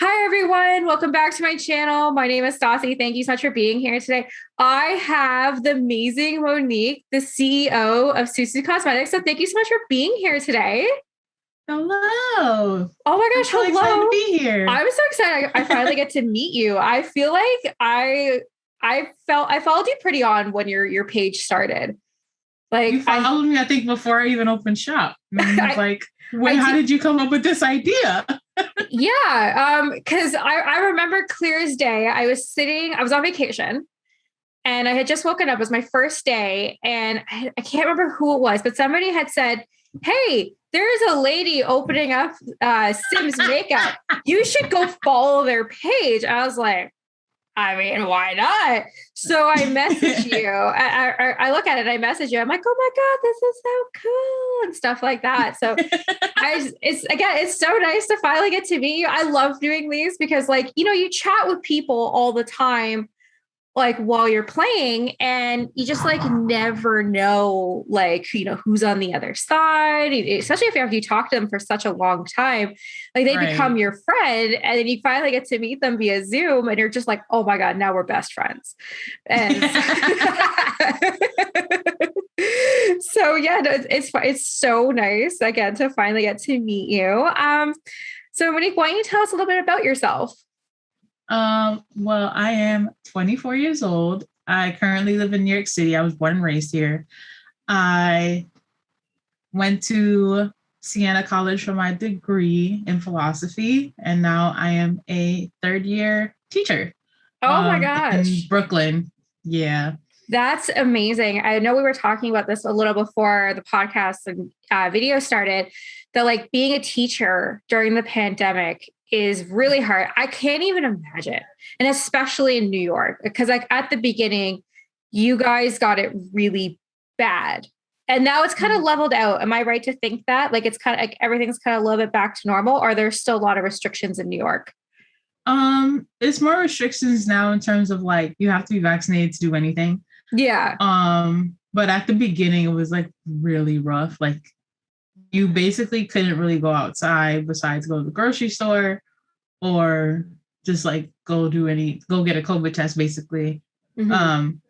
Hi, everyone. Welcome back to my channel. My name is Stassi. Thank you so much for being here today. I have the amazing Monique, the CEO of Sul Sul Cosmetics. So thank you so much for being here today. Hello. Oh my I'm gosh, so excited to hello. be here. I'm so excited. I finally get to meet you. I feel like I followed you pretty on when your page started. You Like I followed me, I think, before I even opened shop. And I was I like, I how did. did you come up with this idea? Yeah, because I remember clear as day. I was on vacation and I had just woken up. It was my first day, and I can't remember who it was, but somebody had said, "Hey, there's a lady opening up Sims Makeup. You should go follow their page." I was like, I mean, why not? So I message you. I look at it. I message you. I'm like, oh my god, this is so cool and stuff like that. So it's so nice to finally get to meet you. I love doing these because, like, you chat with people all the time, like while you're playing, and you just like never know, like, who's on the other side, especially if you talk to them for such a long time. Like, they become Right. your friend, and then you finally get to meet them via Zoom, and you're just like, oh my god, now we're best friends. And so yeah, no, it's so nice again to finally get to meet you. So Monique, why don't you tell us a little bit about yourself? Well, I am 24 years old. I currently live in New York City. I was born and raised here. I went to Siena College for my degree in philosophy, and now I am a third year teacher Oh my in gosh. Brooklyn. Yeah. That's amazing. I know we were talking about this a little before the podcast and video started, that like being a teacher during the pandemic is really hard. I can't even imagine. And especially in New York, because like at the beginning, you guys got it really bad. And now it's kind of leveled out. Am I right to think that? Like it's kind of like everything's kind of a little bit back to normal, or there's still a lot of restrictions in New York? It's more restrictions now in terms of like you have to be vaccinated to do anything. Yeah. But at the beginning it was like really rough. Like you basically couldn't really go outside besides go to the grocery store or just like go get a COVID test basically. Mhm. Um,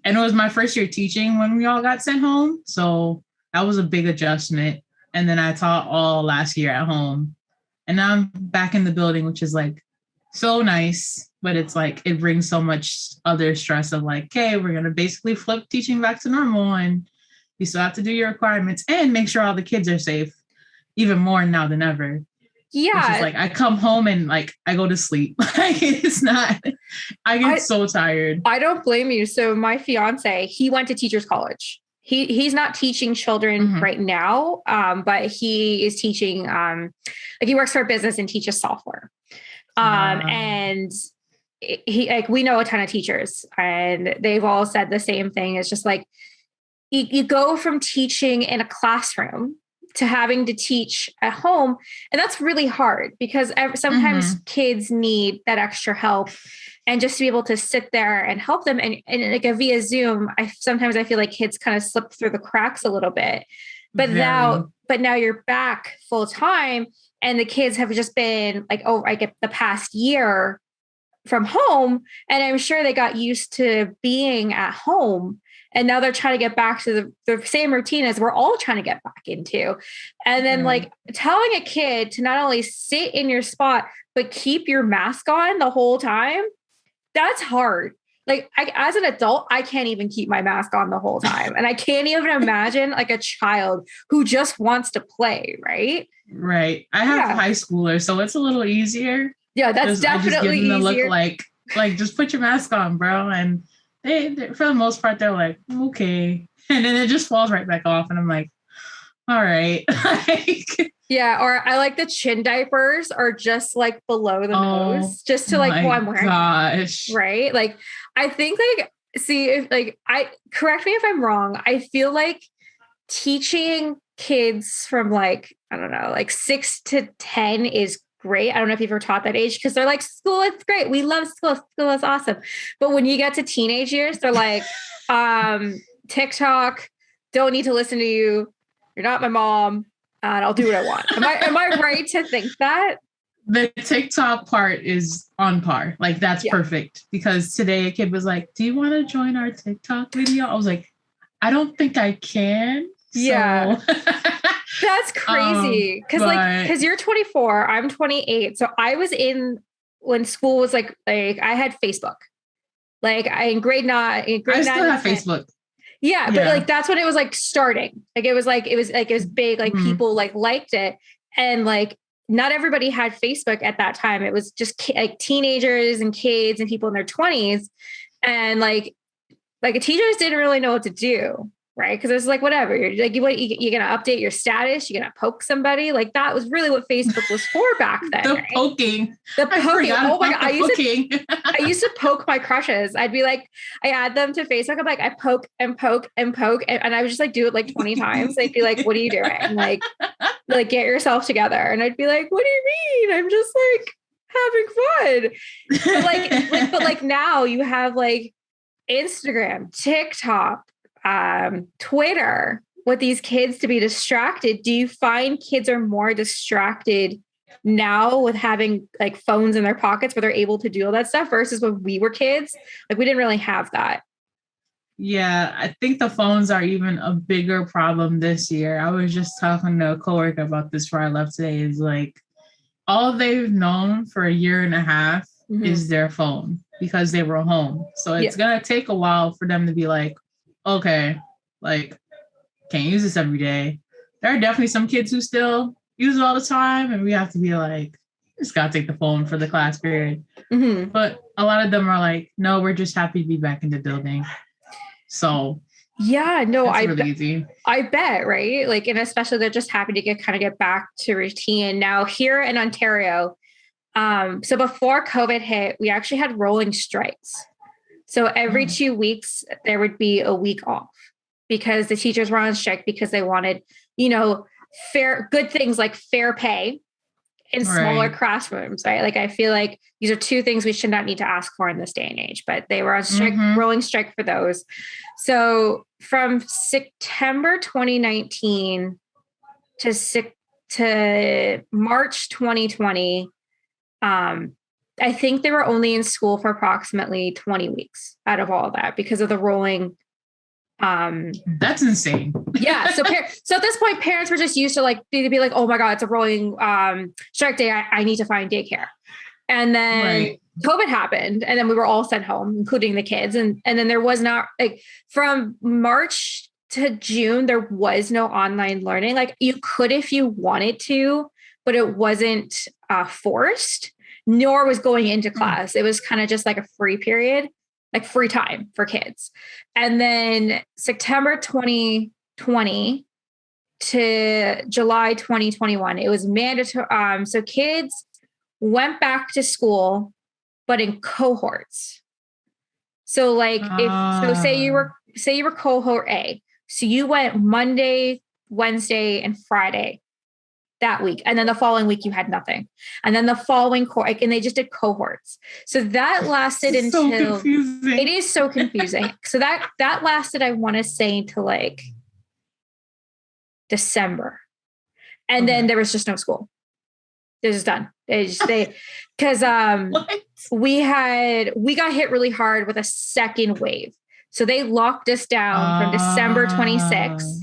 and it was my first year teaching when we all got sent home. So that was a big adjustment. And then I taught all last year at home. And now I'm back in the building, which is like so nice, but it's like it brings so much other stress of like, okay, we're gonna basically flip teaching back to normal and you still have to do your requirements and make sure all the kids are safe, even more now than ever. It's just Yeah. like I come home and like I go to sleep. Like it's not, I get I so tired. I don't blame you. So my fiance, he went to teachers college. He's not teaching children Mm-hmm. right now, but he is teaching. Like he works for a business and teaches software. And he like we know a ton of teachers, and they've all said the same thing. It's just like you go from teaching in a classroom to having to teach at home, and that's really hard because sometimes Mm-hmm. kids need that extra help, and just to be able to sit there and help them, and like a via Zoom, I feel like kids kind of slip through the cracks a little bit. but Very. now but now you're back full time, and the kids have just been like, oh, I get the past year from home, and I'm sure they got used to being at home, and now they're trying to get back to the same routine as we're all trying to get back into. And then Right. like telling a kid to not only sit in your spot but keep your mask on the whole time, that's hard. Like as an adult, I can't even keep my mask on the whole time, and I can't even imagine like a child who just wants to play, right? Right. I have Yeah. high schoolers, so it's a little easier. Yeah, that's Just I just give definitely them the look easier. like just put your mask on, bro. And they for the most part they're like, okay. And then it just falls right back off. And I'm like, all right. Like, Yeah, or I like the chin diapers are just like below the oh nose, just to like, well, my I'm wearing them, gosh. right? Like, I think like, see if like I correct me if I'm wrong. I feel like teaching kids from like, I don't know, like 6 to 10 is great. I don't know if you've ever taught that age because they're like, school, it's great. We love school. School is awesome. But when you get to teenage years, they're like, TikTok, don't need to listen to you. You're not my mom, and I'll do what I want. Am I right to think that? The TikTok part is on par. Like that's perfect because today a kid was like, "Do you want to join our TikTok video?" I was like, "I don't think I can." Yeah. So That's crazy. Cause you're 24, I'm 28. So I was in when school was like I had Facebook. Like I in grade nine, I still have Facebook. Yeah, but like that's when it was like starting. Like it was big, like people like liked it. And like not everybody had Facebook at that time. It was just like teenagers and kids and people in their 20s. And like teachers didn't really know what to do. Right. Cause it's like, whatever you're like, you're going to update your status. You're going to poke somebody. Like that was really what Facebook was for back then. The right? poking. The poking. Oh my God. I used to poke my crushes. I'd be like, I add them to Facebook. I'm like, I poke and poke and poke. And I would just like do it like 20 times. They'd be like, what are you doing? Like get yourself together. And I'd be like, what do you mean? I'm just like having fun. But like now you have like Instagram, TikTok, Twitter with these kids to be distracted. Do you find kids are more distracted now with having like phones in their pockets where they're able to do all that stuff versus when we were kids? Like we didn't really have that. Yeah, I think the phones are even a bigger problem this year. I was just talking to a coworker about this before I left today. Is like all they've known for a year and a half is their phone because they were home. So it's gonna take a while for them to be like, okay, like can't use this every day. There are definitely some kids who still use it all the time, and we have to be like, just gotta take the phone for the class period. But a lot of them are like, no, we're just happy to be back in the building. So yeah, no, easy. I bet, right? Like, and especially they're just happy to get back to routine. Now here in Ontario, so before COVID hit, we actually had rolling strikes. So every 2 weeks, there would be a week off because the teachers were on strike because they wanted, good things like fair pay in smaller classrooms, right? Like, I feel like these are two things we should not need to ask for in this day and age, but they were on strike, rolling strike for those. So from September 2019 to March 2020, I think they were only in school for approximately 20 weeks out of all of that because of the rolling. That's insane. Yeah. So at this point, parents were just used to like, they'd be like, oh my God, it's a rolling strike day. I need to find daycare. And then COVID happened and then we were all sent home, including the kids. And then there was not like from March to June, there was no online learning. Like you could, if you wanted to, but it wasn't forced. Nor was going into class. It was kind of just like a free period, like free time for kids. And then September 2020 to July 2021, it was mandatory. So kids went back to school, but in cohorts. So like say you were cohort A. So you went Monday, Wednesday, and Friday that week. And then the following week you had nothing. And then the following and they just did cohorts. So that lasted until it is so confusing. So that lasted, I want to say, to like December. And then there was just no school. They're just done. Because we got hit really hard with a second wave. So they locked us down from December 26th.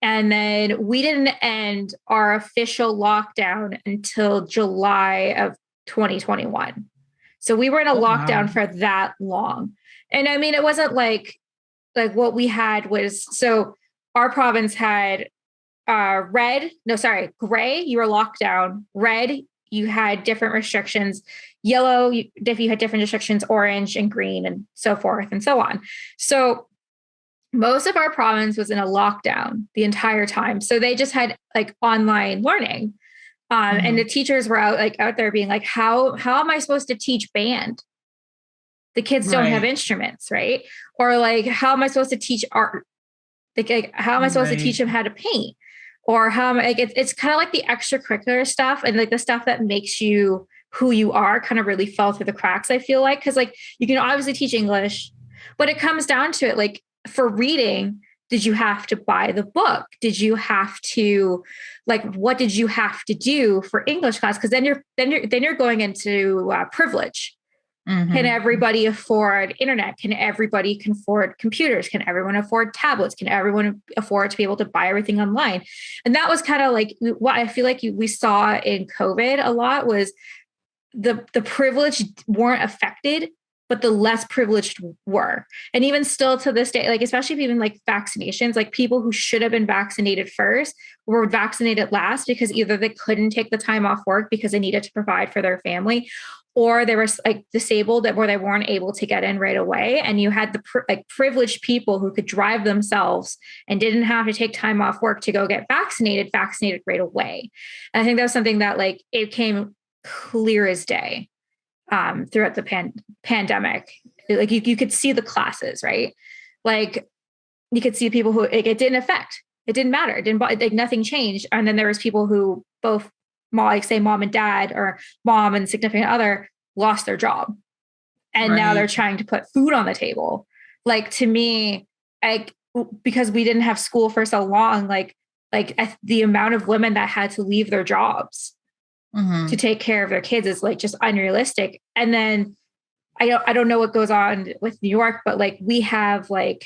And then we didn't end our official lockdown until July of 2021. So we were in a lockdown for that long. And I mean, it wasn't like what we had was, so our province had gray, you were locked down. Red, you had different restrictions. Yellow, you had different restrictions, orange and green and so forth and so on. So most of our province was in a lockdown the entire time. So they just had like online learning. And the teachers were out there being like, how am I supposed to teach band? The kids don't have instruments, right? Or like, how am I supposed to teach art? Like, how am I supposed to teach them how to paint? Or how it's kind of like the extracurricular stuff and like the stuff that makes you who you are kind of really fell through the cracks, I feel like. Cause like you can obviously teach English, but it comes down to it, like for reading, did you have to buy the book? Did you have to, like, what did you have to do for English class? Because then you're going into privilege. Mm-hmm. Can everybody afford internet? Can everybody afford computers? Can everyone afford tablets? Can everyone afford to be able to buy everything online? And that was kind of like what I feel like we saw in COVID a lot was the privileged weren't affected, but the less privileged were. And even still to this day, like, especially even like vaccinations, like people who should have been vaccinated first were vaccinated last because either they couldn't take the time off work because they needed to provide for their family, or they were like disabled where they weren't able to get in right away. And you had the like privileged people who could drive themselves and didn't have to take time off work to go get vaccinated right away. And I think that was something that like it came clear as day throughout the pandemic. Like you could see the classes, right? Like you could see people who like, it didn't affect, it didn't matter. It didn't like nothing changed. And then there was people who both like say mom and dad or mom and significant other lost their job. And now they're trying to put food on the table. Like to me, like, because we didn't have school for so long, like the amount of women that had to leave their jobs to take care of their kids is like just unrealistic. And then I don't know what goes on with New York, but like we have like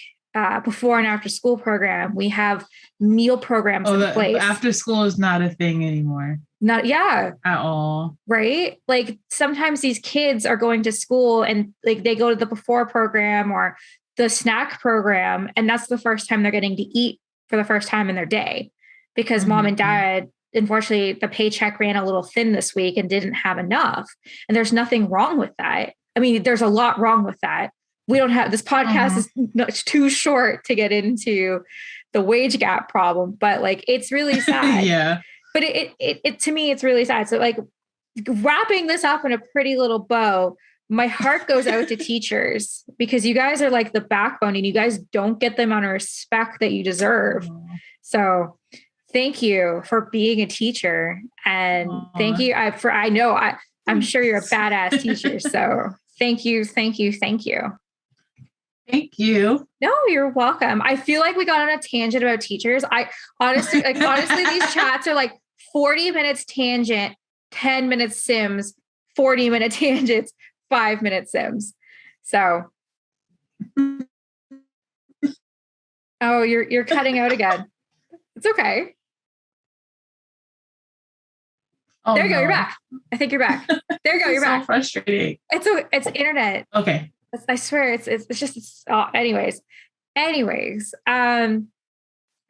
before and after school program, we have meal programs in place. After school is not a thing anymore. Not at all. Right. Like sometimes these kids are going to school and like they go to the before program or the snack program. And that's the first time they're getting to eat for the first time in their day because mom and dad, unfortunately, the paycheck ran a little thin this week and didn't have enough. And there's nothing wrong with that. I mean, there's a lot wrong with that. We don't have this podcast is too short to get into the wage gap problem, but like, it's really sad. Yeah. But it to me, it's really sad. So like wrapping this up in a pretty little bow, my heart goes out to teachers because you guys are like the backbone and you guys don't get the amount of respect that you deserve. So thank you for being a teacher. And thank you I'm sure you're a badass teacher. So thank you. Thank you. Thank you. Thank you. No, you're welcome. I feel like we got on a tangent about teachers. Honestly, these chats are like 40 minutes tangent, 10 minutes Sims, 40-minute tangents, 5-minute Sims. So, oh, you're cutting out again. It's okay. Oh, there you go. You're back. I think you're back. There you go. You're back. So frustrating. It's internet. Okay. I swear anyways.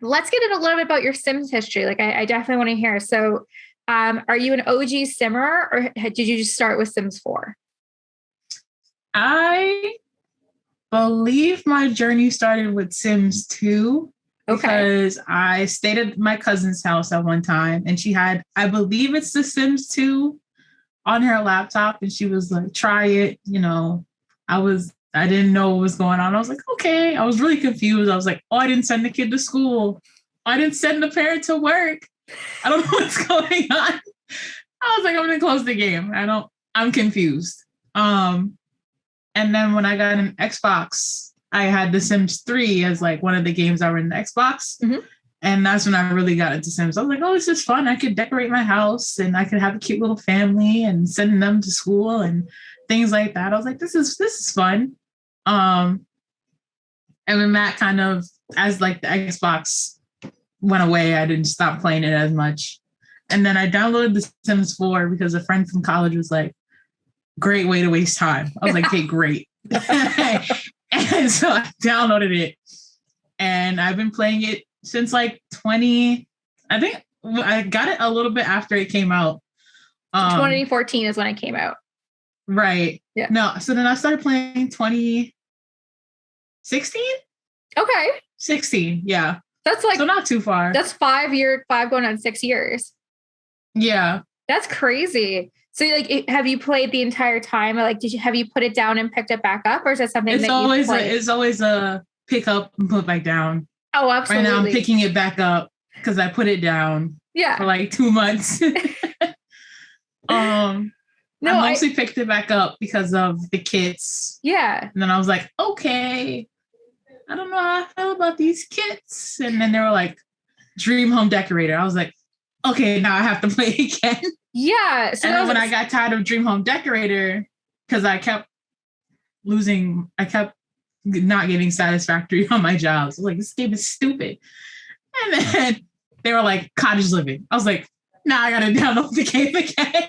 Let's get in a little bit about your Sims history. Like I definitely want to hear. So, are you an OG Simmer or did you just start with Sims 4? I believe my journey started with Sims 2 because I stayed at my cousin's house at one time and she had, I believe it's the Sims 2 on her laptop and she was like, try it, you know. I didn't know what was going on. I was like, okay. I was really confused. I was like, oh, I didn't send the kid to school. I didn't send the parent to work. I don't know what's going on. I was like, I'm going to close the game. I'm confused. And then when I got an Xbox, I had The Sims 3 as like one of the games that were in the Xbox. And that's when I really got into Sims. I was like, oh, this is fun. I could decorate my house and I could have a cute little family and send them to school and things like that. I was like, this is fun. And then that kind of, as like the Xbox went away, I didn't stop playing it as much. And then I downloaded The Sims 4 because a friend from college was like, great way to waste time. I was like, okay, great. And so I downloaded it and I've been playing it since like I think I got it a little bit after it came out. 2014 is when it came out. Right. Yeah. No. So then I started playing 2016. Okay. 16. Yeah. That's like, so not too far. That's 5 going on 6 years. Yeah. That's crazy. So like, have you played the entire time? Or like, have you put it down and picked it back up? Or is that something it's always a pick up and put back down. Oh, absolutely. Right now I'm picking it back up because I put it down for like 2 months. No, I mostly picked it back up because of the kits. Yeah. And then I was like, okay. I don't know how I feel about these kits. And then they were like, dream home decorator. I was like, okay, now I have to play again. Yeah. So and then when I got tired of dream home decorator, because I kept not getting satisfactory on my jobs. I was like, this game is stupid. And then they were like, cottage living. I was like, now I gotta download the game again.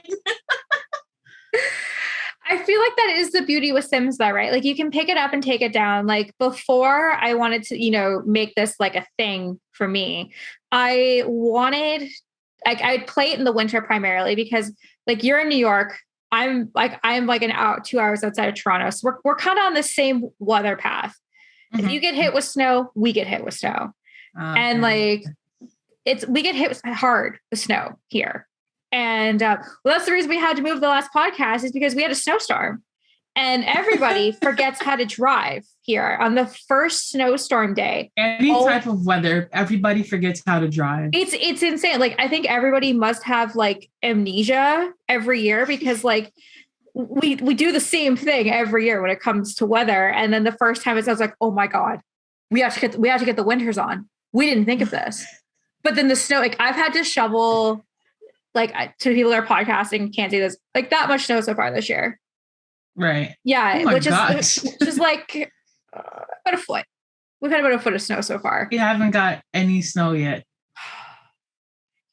I feel like that is the beauty with Sims though, right? Like you can pick it up and take it down. Like before I wanted to, make this like a thing for me. I'd play it in the winter primarily because like you're in New York. I'm like 2 hours outside of Toronto. So we're kind of on the same weather path. Mm-hmm. If you get hit with snow, we get hit with snow. Okay. And like we get hit hard with snow here. And that's the reason we had to move the last podcast is because we had a snowstorm and everybody forgets how to drive here on the first snowstorm day. Any type of weather, everybody forgets how to drive. It's insane. Like, I think everybody must have like amnesia every year because like we do the same thing every year when it comes to weather. And then the first time I was like, oh my God, we have to get the winters on. We didn't think of this. But then the snow, like I've had to shovel, like to people that are podcasting can't see this, like that much snow so far this year. Right. Yeah. Oh which is like about a foot. We've had about a foot of snow so far. We haven't got any snow yet.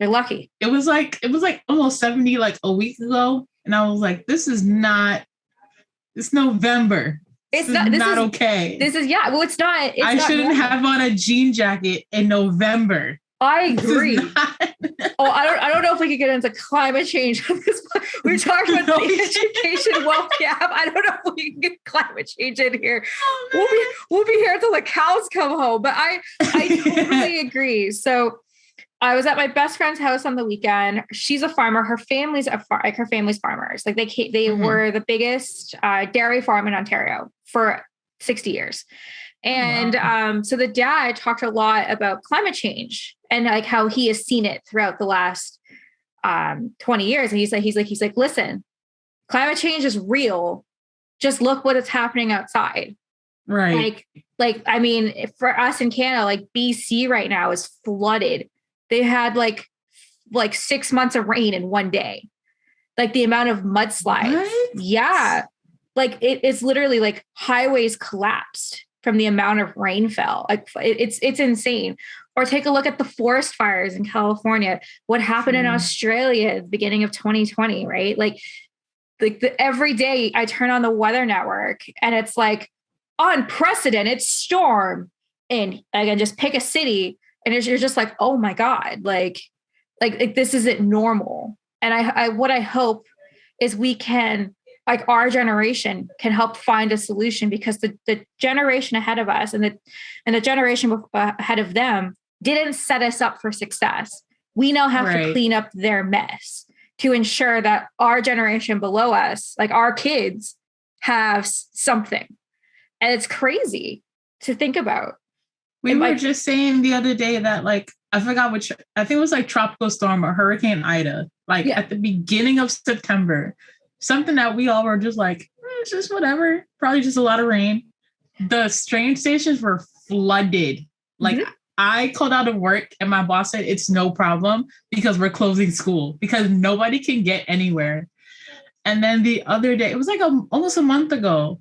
You're lucky. It was like almost 70 like a week ago. And I was like, it's November. This is not okay. This is, yeah. Well, it's not. I shouldn't have on a jean jacket in November. I agree. I don't know if we could get into climate change. We were talking about the education wealth gap. I don't know if we can get climate change in here. Oh, we'll be here until the cows come home. But I totally agree. So I was at my best friend's house on the weekend. She's a farmer. Her family's farmers. Like they mm-hmm. were the biggest dairy farm in Ontario for 60 years. And wow. So the dad talked a lot about climate change and like how he has seen it throughout the last 20 years. And he's like, listen, climate change is real. Just look what is happening outside. Right. Like, I mean, for us in Canada, like BC right now is flooded. They had like 6 months of rain in one day. Like the amount of mudslides. What? Yeah. Like it's literally like highways collapsed from the amount of rain fell. Like it's insane. Or take a look at the forest fires in California. What happened in Australia at the beginning of 2020, right? Like every day I turn on the weather network and it's like unprecedented storm. And again, just pick a city and you're just like, oh my God, like this isn't normal. And I what I hope is we can, like our generation can help find a solution because the generation ahead of us and the generation ahead of them didn't set us up for success. We now have to clean up their mess to ensure that our generation below us, like our kids, have something. And it's crazy to think about. We were just saying the other day that like, I forgot which, I think it was like tropical storm or Hurricane Ida, like at the beginning of September. Something that we all were just like, it's just whatever. Probably just a lot of rain. The train stations were flooded. Like I called out of work and my boss said, it's no problem because we're closing school because nobody can get anywhere. And then the other day, it was like almost a month ago,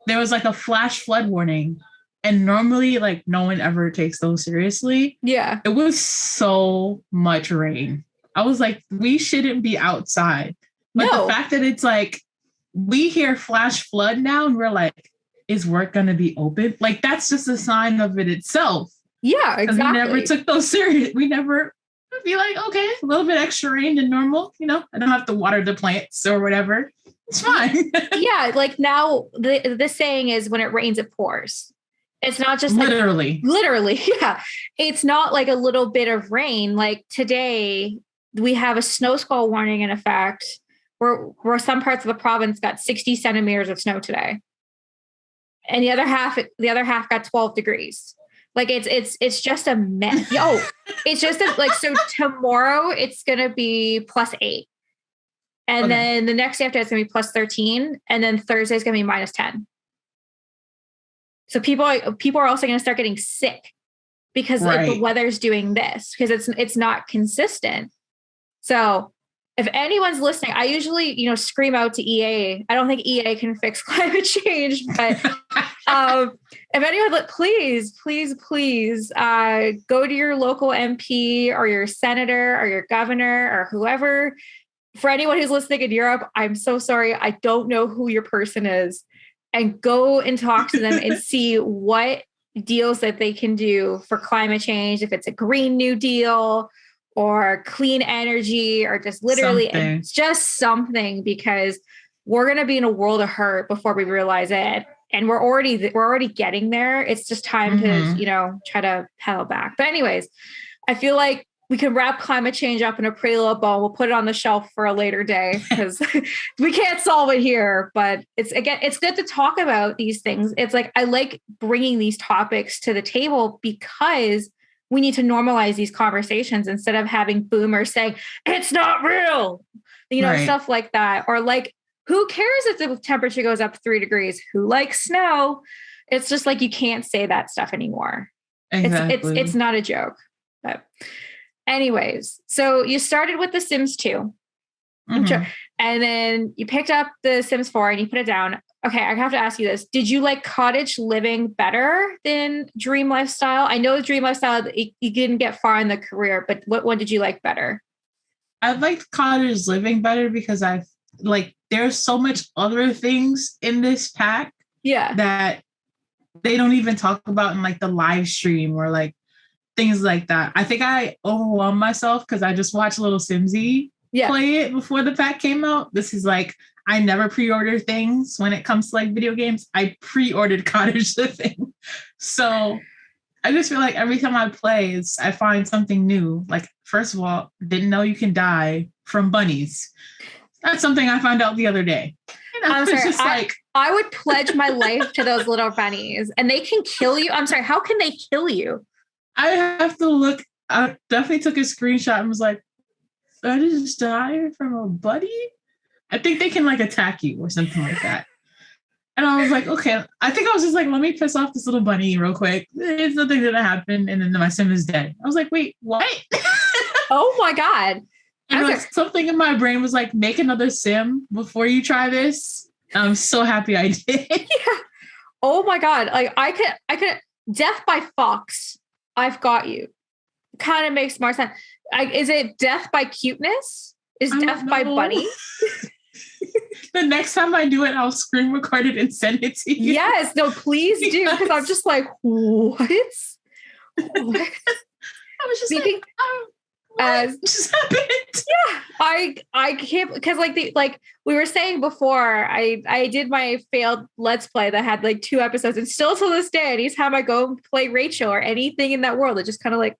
there was like a flash flood warning. And normally like no one ever takes those seriously. Yeah. It was so much rain. I was like, we shouldn't be outside. But the fact that it's like, we hear flash flood now and we're like, is work going to be open? Like, that's just a sign of it itself. Yeah, exactly. We never took those serious. We never be like, okay, a little bit extra rain than normal. I don't have to water the plants or whatever. It's fine. Yeah, like now the saying is when it rains, it pours. It's not just like, literally, yeah. It's not like a little bit of rain. Like today, we have a snow squall warning in effect. Where some parts of the province got 60 centimeters of snow today. And the other half got 12 degrees. Like it's just a mess. It's just so tomorrow it's going to be +8. And then the next day after it's going to be +13. And then Thursday is going to be -10. So people are also going to start getting sick because the weather's doing this, because it's not consistent. So if anyone's listening, I usually, scream out to EA. I don't think EA can fix climate change, but if anyone, please go to your local MP or your senator or your governor or whoever. For anyone who's listening in Europe, I'm so sorry. I don't know who your person is, and go and talk to them and see what deals that they can do for climate change. If it's a Green New Deal or clean energy, or just literally just something, because we're going to be in a world of hurt before we realize it. And we're already getting there. It's just time to, try to pedal back. But anyways, I feel like we can wrap climate change up in a pretty little bow. We'll put it on the shelf for a later day because we can't solve it here. But it's good to talk about these things. It's like, I like bringing these topics to the table because we need to normalize these conversations instead of having boomers saying, it's not real, stuff like that. Or like, who cares if the temperature goes up 3 degrees? Who likes snow? It's just like, you can't say that stuff anymore. Exactly. It's not a joke. But anyways, so you started with The Sims 2. Sure. And then you picked up The Sims 4 and you put it down. Okay, I have to ask you this. Did you like cottage living better than Dream Lifestyle? I know Dream Lifestyle, you didn't get far in the career, but what one did you like better? I liked cottage living better because there's so much other things in this pack that they don't even talk about in like the live stream or like things like that. I think I overwhelmed myself because I just watched Little Simsy play it before the pack came out. This is like, I never pre-order things when it comes to like video games. I pre-ordered cottage living. So I just feel like every time I play, I find something new. Like, first of all, didn't know you can die from bunnies. That's something I found out the other day. I'm sorry, I would pledge my life to those little bunnies, and they can kill you. I'm sorry, how can they kill you? I have to look. I definitely took a screenshot and was like, did I just die from a bunny? I think they can like attack you or something like that. And I was like, okay. I think I was just like, let me piss off this little bunny real quick. It's nothing gonna happen. And then my sim is dead. I was like, wait, what? Oh my God. And like, something in my brain was like, make another sim before you try this. I'm so happy I did. Yeah. Oh my God. Like I could death by fox. I've got you. Kind of makes more sense. Is it death by cuteness? Is death by bunny? The next time I do it, I'll screen record it and send it to you. Yes, no, please do. Because I'm just like, what? I was just like, what just happened? Yeah, I can't, because like we were saying before, I did my failed Let's Play that had like 2 episodes, and still to this day, anytime I go play Rachel or anything in that world, it just kind of like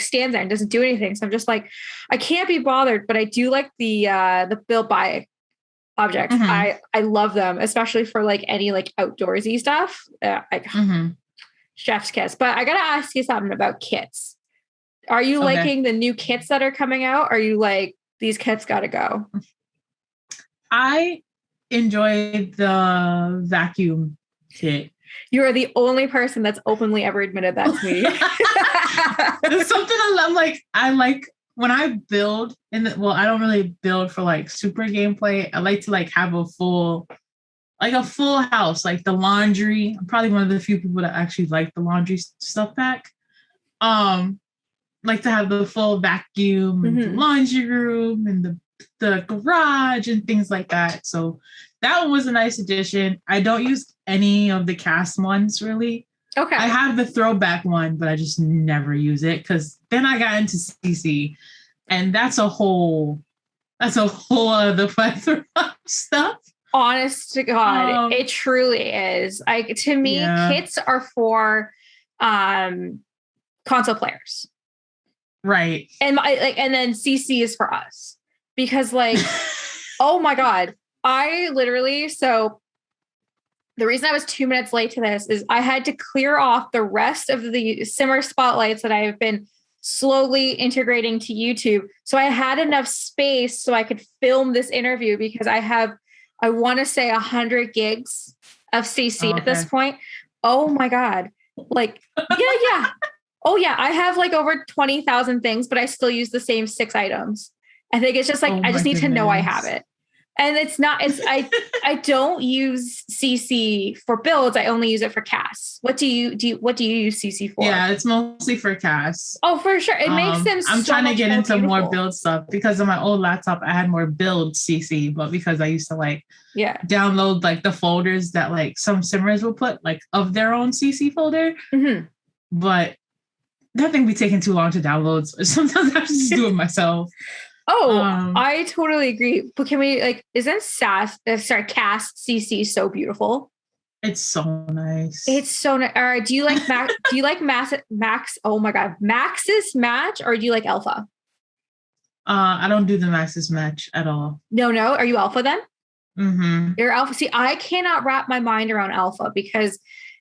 stands there and doesn't do anything. So I'm just like, I can't be bothered, but I do like the build by objects. I love them, especially for like any like outdoorsy stuff. Chef's kiss. But I gotta ask you something about kits. Are you liking the new kits that are coming out? Or are you like, these kits gotta go? I enjoy the vacuum kit. You are the only person that's openly ever admitted that to me. There's something I like when I build I don't really build for like super gameplay. I like to like have a full house, like the laundry. I'm probably one of the few people that actually like the laundry stuff pack. Like to have the full vacuum and the laundry room and the garage and things like that. So that one was a nice addition. I don't use any of the cast ones really. Okay. I have the throwback one, but I just never use it because then I got into CC, and that's a whole other plethora of stuff. Honest to God, it truly is. To me, kits are for console players, right? And and then CC is for us because, like, oh my God, I literally the reason I was 2 minutes late to this is I had to clear off the rest of the Simmer spotlights that I have been slowly integrating to YouTube. So I had enough space so I could film this interview because I want to say 100 gigs of CC at this point. Oh my God. Like, yeah. Oh yeah. I have like over 20,000 things, but I still use the same 6 items. I think it's just like, Oh I my just need to know I have goodness. it. And I don't use CC for builds. I only use it for casts. What do you use CC for? Yeah, it's mostly for casts. Oh, for sure. It makes them I'm so trying to much get more into more beautiful. build stuff because on my old laptop I had more build CC, but because I used to like Yeah. download like the folders that like some simmers will put like of their own CC folder, Mm-hmm. but that thing be taking too long to download. So sometimes I just do it myself. Oh, Um, I totally agree. But can we like, isn't cast CC so beautiful? it's so nice. It's so nice. All right. Do you like Max? Do you like Max? Oh my God. Max's match, or do you like Alpha? I don't do the Maxis match at all. No. Are you Alpha then? Mm-hmm. You're Alpha. See, I cannot wrap my mind around Alpha because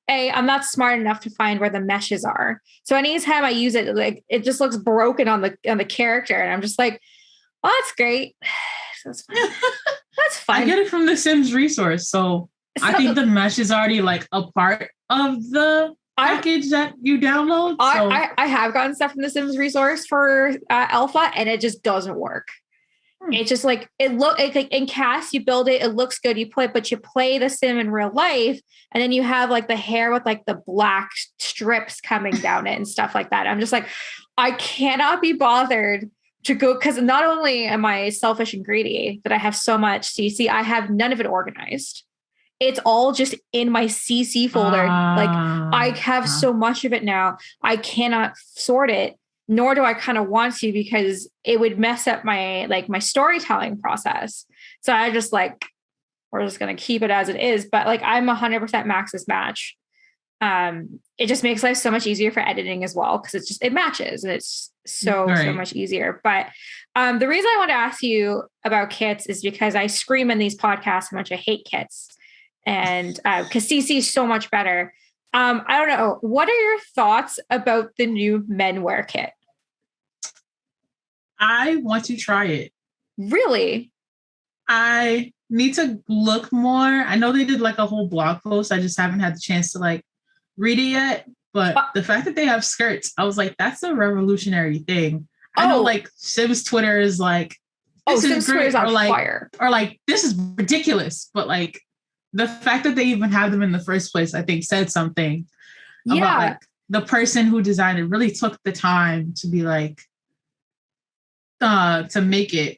I'm not smart enough to find where the meshes are. So anytime I use it, like it just looks broken on the character, and I'm just like, oh, that's great. That's fine. That's I fine. get it from the Sims resource, so I think the mesh is already like a part of the package that you download. So I have gotten stuff from the Sims resource for Alpha, and it just doesn't work. It's just like like in cast, you build it, it looks good, you play, but you play the sim in real life, and then you have like the hair with like the black strips coming down it and stuff like that. I'm just like, I cannot be bothered to go, because not only am I selfish and greedy that I have so much CC, I have none of it organized. It's all just in my CC folder. Like I have so much of it now, I cannot sort it, nor do I kind of want to, because it would mess up my storytelling process. So I just like, we're just going to keep it as it is. But like, I'm 100% Max's match. It just makes life so much easier for editing as well, because it matches, and it's so much easier. But the reason I want to ask you about kits is because I scream in these podcasts how much I hate kits, and because CC is so much better. I don't know. What are your thoughts about the new menwear kit? I want to try it. Really? I need to look more. I know they did like a whole blog post. I just haven't had the chance to like read it yet. But the fact that they have skirts, I was like, that's a revolutionary thing. I know like Sims Twitter is like, this is great, or like fire. Or like this is ridiculous. But like the fact that they even have them in the first place, I think said something about like the person who designed it really took the time to be like to make it.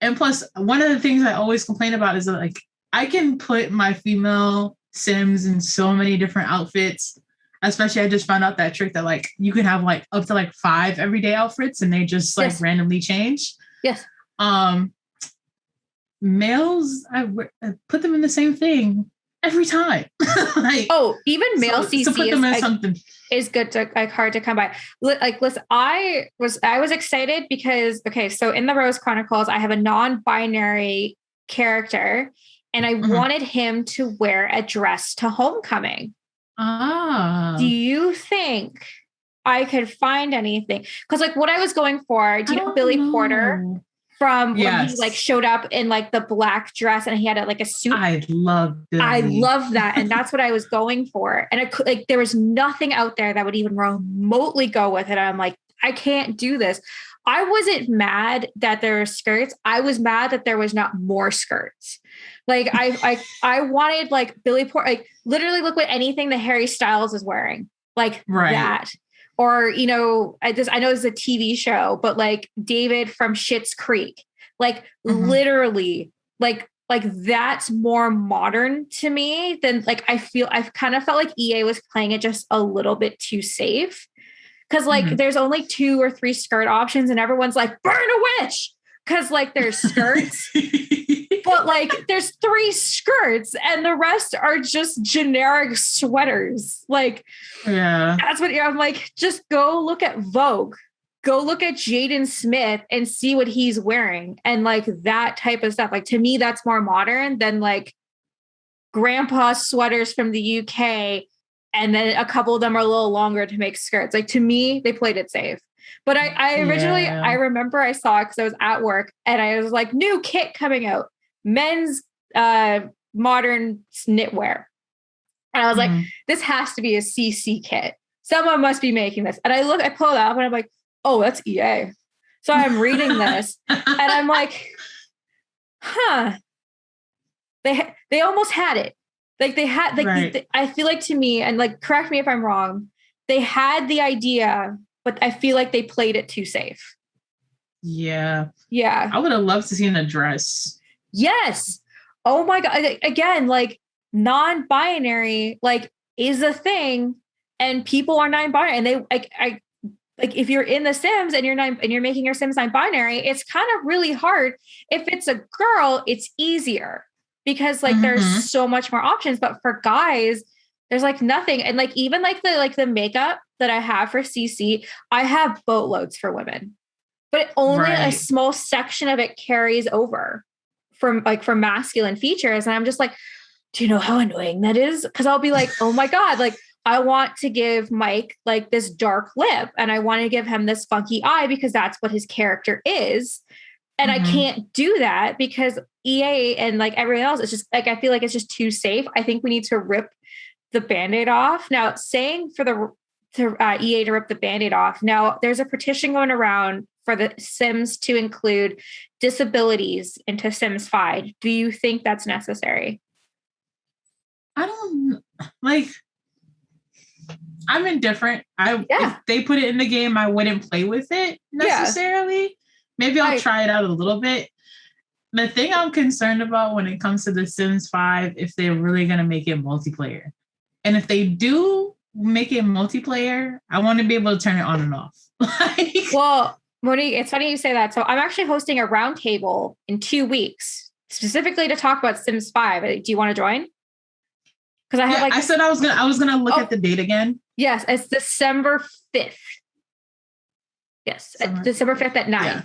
And plus, one of the things I always complain about is that like I can put my female Sims in so many different outfits. Especially, I just found out that trick that like you can have like up to like 5 everyday outfits, and they just like randomly change. Yes. Males, I put them in the same thing every time. Like, even male CC is good to like hard to come by. Like, listen, I was excited because so in the Rose Chronicles, I have a non-binary character, and I wanted him to wear a dress to homecoming. Do you think I could find anything? Because like what I was going for, do you know Billy Porter from when he like showed up in like the black dress and he had like a suit? I love that, and that's what I was going for. And there was nothing out there that would even remotely go with it. I'm like, I can't do this. I wasn't mad that there were skirts. I was mad that there was not more skirts. Like I wanted like Billy Porter, like literally look at anything that Harry Styles is wearing, like that. Or, I know it's a TV show, but like David from Schitt's Creek, like literally like that's more modern to me than like, I've kind of felt like EA was playing it just a little bit too safe. Cause like there's only 2 or 3 skirt options, and everyone's like, burn a witch. Cause like there's skirts, but like there's 3 skirts and the rest are just generic sweaters. Like, that's what I'm like, just go look at Vogue, go look at Jaden Smith and see what he's wearing. And like that type of stuff, like to me, that's more modern than like grandpa sweaters from the UK. And then a couple of them are a little longer to make skirts. Like to me, they played it safe. But I originally, I remember I saw it because I was at work and I was like, new kit coming out, men's modern knitwear. And I was like, this has to be a CC kit. Someone must be making this. And I pull it up and I'm like, oh, that's EA. So I'm reading this and I'm like, they almost had it. Like they had, like, right. I feel like to me, and like, correct me if I'm wrong, they had the idea, but I feel like they played it too safe. Yeah. Yeah. I would have loved to see a dress. Yes. Oh my God. Again, like non-binary, like is a thing and people are non-binary and they like if you're in the Sims and you're making your Sims non-binary, it's kind of really hard. If it's a girl, it's easier because like there's so much more options. But for guys, there's like nothing. And like even like the makeup that I have for CC, I have boatloads for women, but only a small section of it carries over from masculine features. And I'm just like, do you know how annoying that is? Because I'll be like, oh my God, like I want to give Mike like this dark lip and I want to give him this funky eye because that's what his character is. And I can't do that because EA and like everyone else, it's just like, I feel like it's just too safe. I think we need to rip the Band-Aid off. Now saying for EA to rip the Band-Aid off. Now there's a petition going around for the Sims to include disabilities into Sims 5. Do you think that's necessary? I don't like. I'm indifferent. If they put it in the game, I wouldn't play with it necessarily. Yeah. Maybe I'll try it out a little bit. The thing I'm concerned about when it comes to The Sims 5, if they're really going to make it multiplayer. And if they do make it multiplayer, I want to be able to turn it on and off. Well, Monique, it's funny you say that. So I'm actually hosting a roundtable in 2 weeks, specifically to talk about Sims 5. Do you want to join? Because I have I said I was gonna look at the date again. Yes, it's December 5th. Yes, December 5th at 9. Yeah.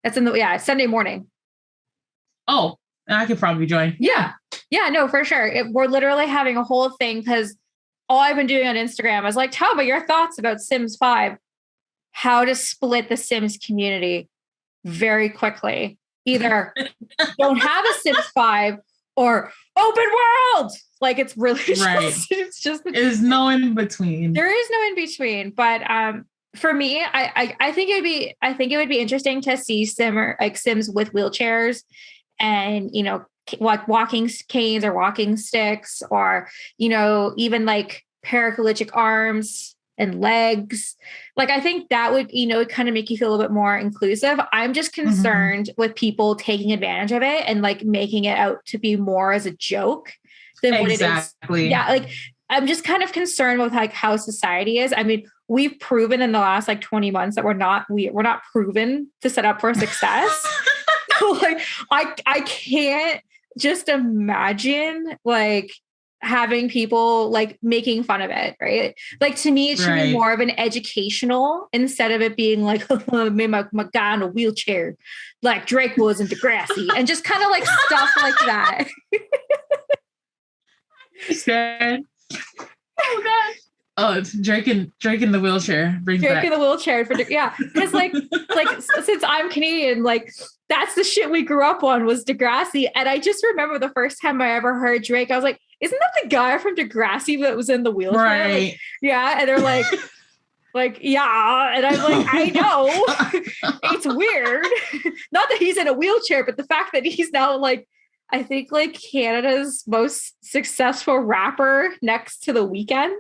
That's it's Sunday morning. Oh, I could probably join. Yeah, no, for sure. We're literally having a whole thing because all I've been doing on Instagram is like, tell me your thoughts about Sims 5. How to split the Sims community very quickly. Either don't have a Sims 5 or open world. Like it's really it's just there's no in between. There is no in between. But for me, I think it would be interesting to see Sims with wheelchairs and like walking canes or walking sticks or even like paraplegic arms and legs. Like I think that would kind of make you feel a little bit more inclusive. I'm just concerned with people taking advantage of it and like making it out to be more as a joke than what it is. Yeah, like I'm just kind of concerned with like how society is. I mean, we've proven in the last like 20 months that we're not proven to set up for success. Like I can't just imagine like having people like making fun of it, right? Like to me, it should be more of an educational instead of it being like made my guy in a wheelchair, like Drake was in Degrassi, and just kind of like stuff like that. Sad. Oh gosh. Oh, it's Drake in the wheelchair. Drake in the wheelchair because like since I'm Canadian, like that's the shit we grew up on was Degrassi, and I just remember the first time I ever heard Drake, I was like, isn't that the guy from Degrassi that was in the wheelchair? Right. Like, yeah, and they're like, like yeah, and I'm like, I know, it's weird. Not that he's in a wheelchair, but the fact that he's now like, I think like Canada's most successful rapper next to The Weeknd.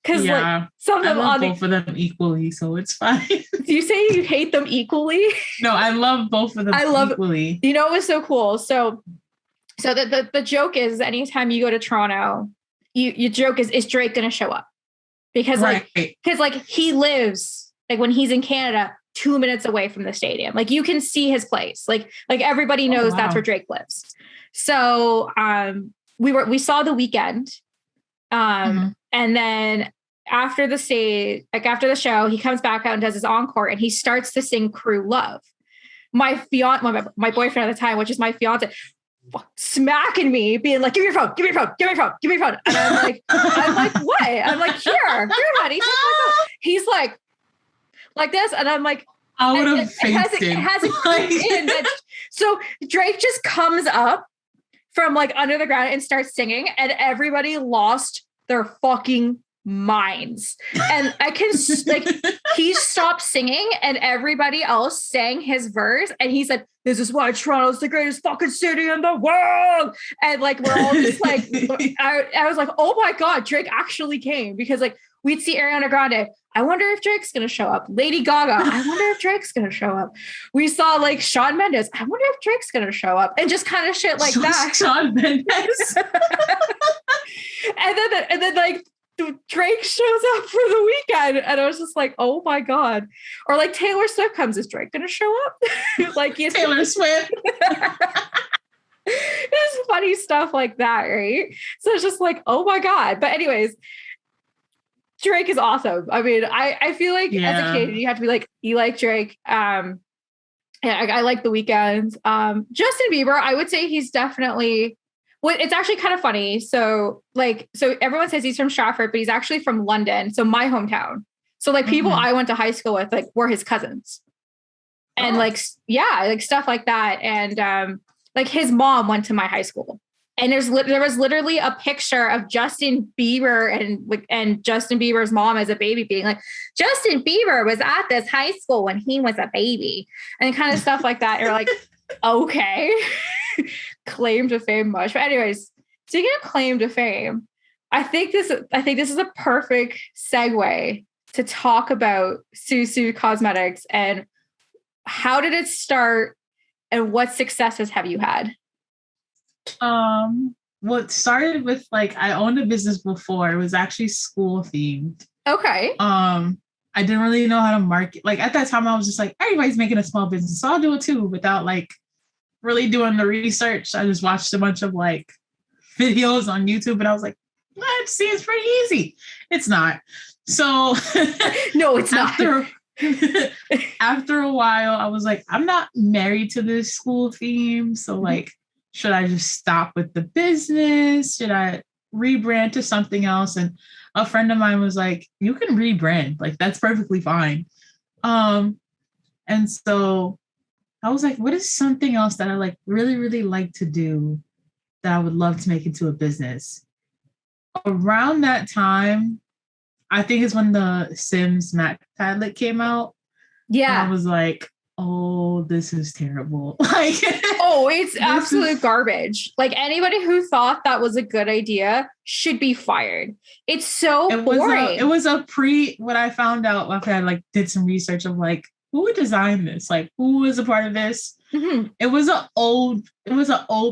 Because like some of them I love both of them equally, so it's fine. Do you say you hate them equally? No, I love both of them equally. You know, it was so cool. So the joke is anytime you go to Toronto, you joke is Drake going to show up? Because like he lives like when he's in Canada 2 minutes away from the stadium. Like you can see his place. Like everybody knows that's where Drake lives. So we saw The Weeknd. And then after the show, he comes back out and does his encore and he starts to sing Crew Love. My boyfriend at the time, which is my fiance, smacking me, being like, give me your phone, give me your phone, give me your phone, give me your phone. And I'm like, what? I'm like, here, honey. He's like this. And I'm like, I would have fainted. It hasn't in. So Drake just comes up from like under the ground and start singing, and everybody lost their fucking minds. And I can like, he stopped singing and everybody else sang his verse, and he said, "This is why Toronto's the greatest fucking city in the world." And like, we're all just like, I was like, oh my God, Drake actually came, because like we'd see Ariana Grande. I wonder if Drake's going to show up. Lady Gaga. I wonder if Drake's going to show up. We saw like Shawn Mendes. I wonder if Drake's going to show up, and just kind of shit like that. Shawn Mendes. and then like Drake shows up for the weekend, and I was just like, oh my God. Or like Taylor Swift comes. Is Drake going to show up? Like Taylor Swift. It's funny stuff like that, right? So it's just like, oh my God. But anyways, Drake is awesome. I mean, I feel like as a kid, you have to be like, you like Drake. Yeah, I like The Weeknd. Justin Bieber, I would say he's definitely, well, it's actually kind of funny. So everyone says he's from Stratford, but he's actually from London. So my hometown. So like people I went to high school with, like, were his cousins. And like, yeah, like stuff like that. And like his mom went to my high school. And there was literally a picture of Justin Bieber and Justin Bieber's mom as a baby, being like, Justin Bieber was at this high school when he was a baby, and kind of stuff like that. You're like, okay, claim to fame much. But anyways, speaking of claim to fame, I think this is a perfect segue to talk about Sul Sul Cosmetics and how did it start and what successes have you had? Well, it started with, like, I owned a business before. It was actually school themed. Okay. I didn't really know how to market. Like, at that time, I was just like, everybody's making a small business, so I'll do it too, without like really doing the research. I just watched a bunch of like videos on YouTube, and I was like, that seems pretty easy. It's not. So no, it's not. After a while, I was like, I'm not married to this school theme, so like, should I just stop with the business? Should I rebrand to something else? And a friend of mine was like, you can rebrand. Like, that's perfectly fine. And so I was like, what is something else that I like really, really like to do that I would love to make into a business? Around that time, I think is when the Sims Mac tablet came out. Yeah. And I was like, oh, this is terrible. Like, oh, it's absolute garbage. Like, anybody who thought that was a good idea should be fired. It's so boring. It was what I found out after I like did some research of like, who designed this? Like, who was a part of this? Mm-hmm. It was an old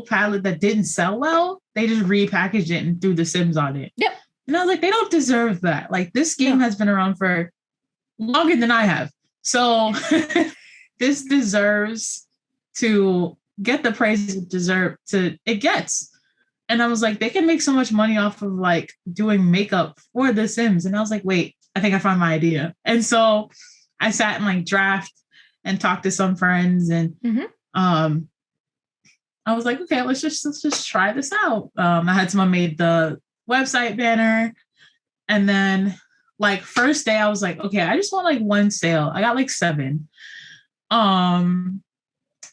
palette that didn't sell well. They just repackaged it and threw The Sims on it. Yep. And I was like, they don't deserve that. Like, this game has been around for longer than I have. So this deserves to get the praise it gets. And I was like, they can make so much money off of like doing makeup for The Sims. And I was like, wait, I think I found my idea. And so I sat and like draft and talked to some friends, and I was like, okay, let's just try this out. I had someone made the website banner, and then like first day I was like, okay, I just want like one sale. I got like 7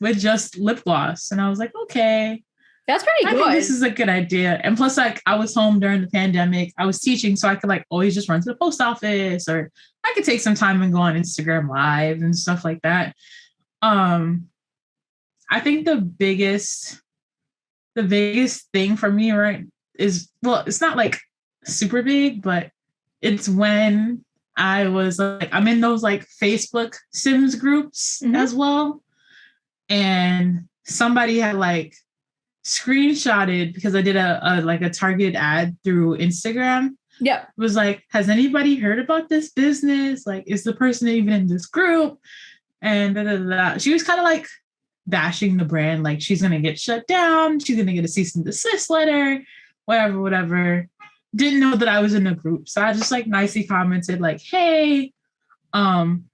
with just lip gloss, and I was like, okay, that's pretty good. I think this is a good idea. And plus, like, I was home during the pandemic. I was teaching, so I could like always just run to the post office, or I could take some time and go on Instagram Live and stuff like that. I think the biggest thing for me, right, is, well, it's not like super big, but it's when I was like, I'm in those like Facebook Sims groups as well. And somebody had like screenshotted, because I did a targeted ad through Instagram. Yeah. It was like, has anybody heard about this business? Like, is the person even in this group? And she was kind of like bashing the brand, like she's gonna get shut down, she's gonna get a cease and desist letter, whatever. Didn't know that I was in the group, so I just like nicely commented like, hey, I'm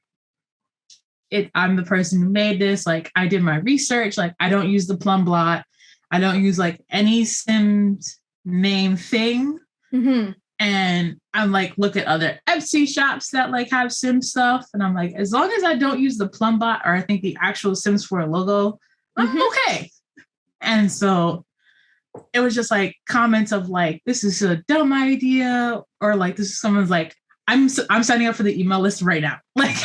the person who made this. Like, I did my research. Like, I don't use the plum blot. I don't use like any Sims name thing. And I'm like, look at other Etsy shops that like have Sim stuff. And I'm like, as long as I don't use the plum bot, or I think the actual Sims 4 logo, I'm okay. And so it was just like comments of like, this is a dumb idea, or like this is someone's like, I'm signing up for the email list right now. Like,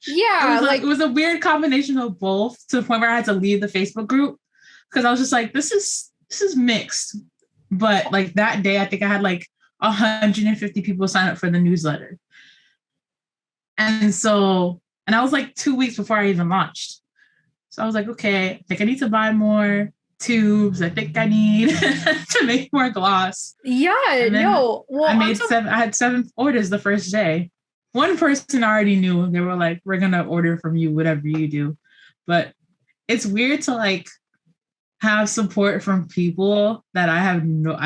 Yeah, it was a weird combination of both, to the point where I had to leave the Facebook group because I was just like, this is mixed. But like that day, I think I had like 150 people sign up for the newsletter. And I was like 2 weeks before I even launched. So I was like, okay, I think I need to buy more tubes. I think I need to make more gloss. Yeah, no. Well, I had 7 orders the first day. One person already knew. They were like, we're going to order from you, whatever you do. But it's weird to like have support from people that I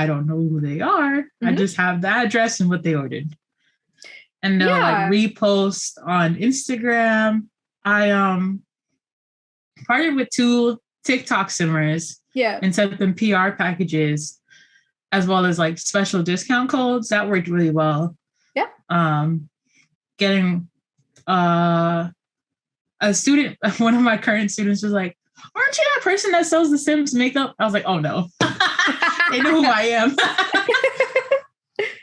don't know who they are. Mm-hmm. I just have the address and what they ordered. And they'll like repost on Instagram. I partnered with 2 TikTok simmers. Yeah. And sent them PR packages, as well as like special discount codes. That worked really well. Yeah. Getting a student, one of my current students was like, aren't you that person that sells The Sims makeup? I was like, oh no. They know who I am.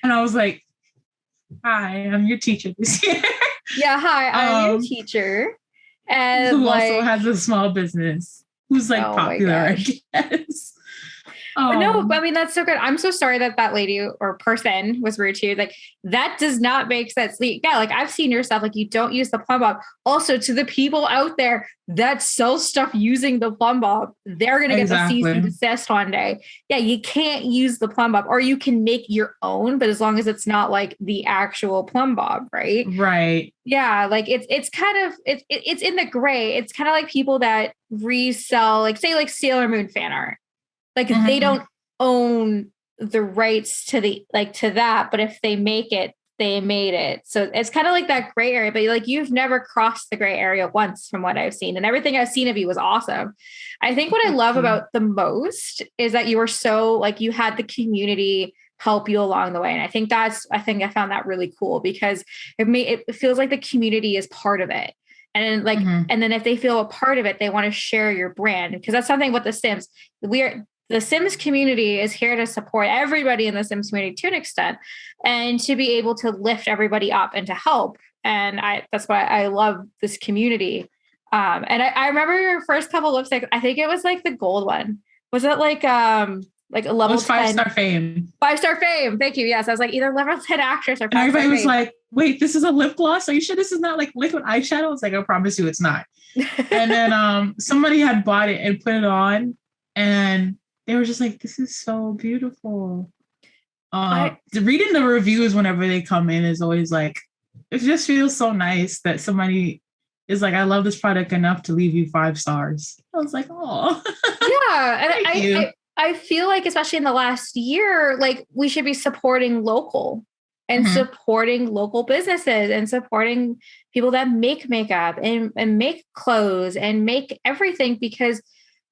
And I was like, hi, I'm your teacher this year. Yeah, hi, I'm your teacher. And who also has a small business. Who's like popular, I guess. But no, I mean, that's so good. I'm so sorry that lady or person was rude to you. Like, that does not make sense. Yeah, like I've seen your stuff. Like, you don't use the Plum Bob. Also, to the people out there that sell stuff using the Plum Bob, they're going to get the cease and desist one day. Yeah, you can't use the Plum Bob, or you can make your own, but as long as it's not like the actual Plum Bob, right? Right. Yeah, like it's kind of it's in the gray. It's kind of like people that resell, like say like Sailor Moon fan art. Like they don't own the rights to that, but if they make it, they made it. So it's kind of like that gray area, but like you've never crossed the gray area once from what I've seen, and everything I've seen of you was awesome. I think what I love about the most is that you were so like, you had the community help you along the way. And I think I found that really cool because it feels like the community is part of it. And like, and then if they feel a part of it, they want to share your brand, because that's something with The Sims. The Sims community is here to support everybody in the Sims community to an extent, and to be able to lift everybody up and to help. And that's why I love this community. And I remember your first couple lipsticks. I think it was like the gold one. Was it like a level 10? 5-star fame. 5-star fame. Thank you. Yes. I was like either level 10 actress or 5-star fame. Everybody was fame. like, wait, this is a lip gloss? Are you sure this is not like liquid eyeshadow? I was like, I promise you it's not. And then somebody had bought it and put it on, and they were just like, this is so beautiful. Reading the reviews whenever they come in is always like, it just feels so nice that somebody is like, I love this product enough to leave you 5 stars. I was like, oh. Yeah. And I feel like, especially in the last year, like we should be supporting local and supporting local businesses and supporting people that make makeup and make clothes and make everything, because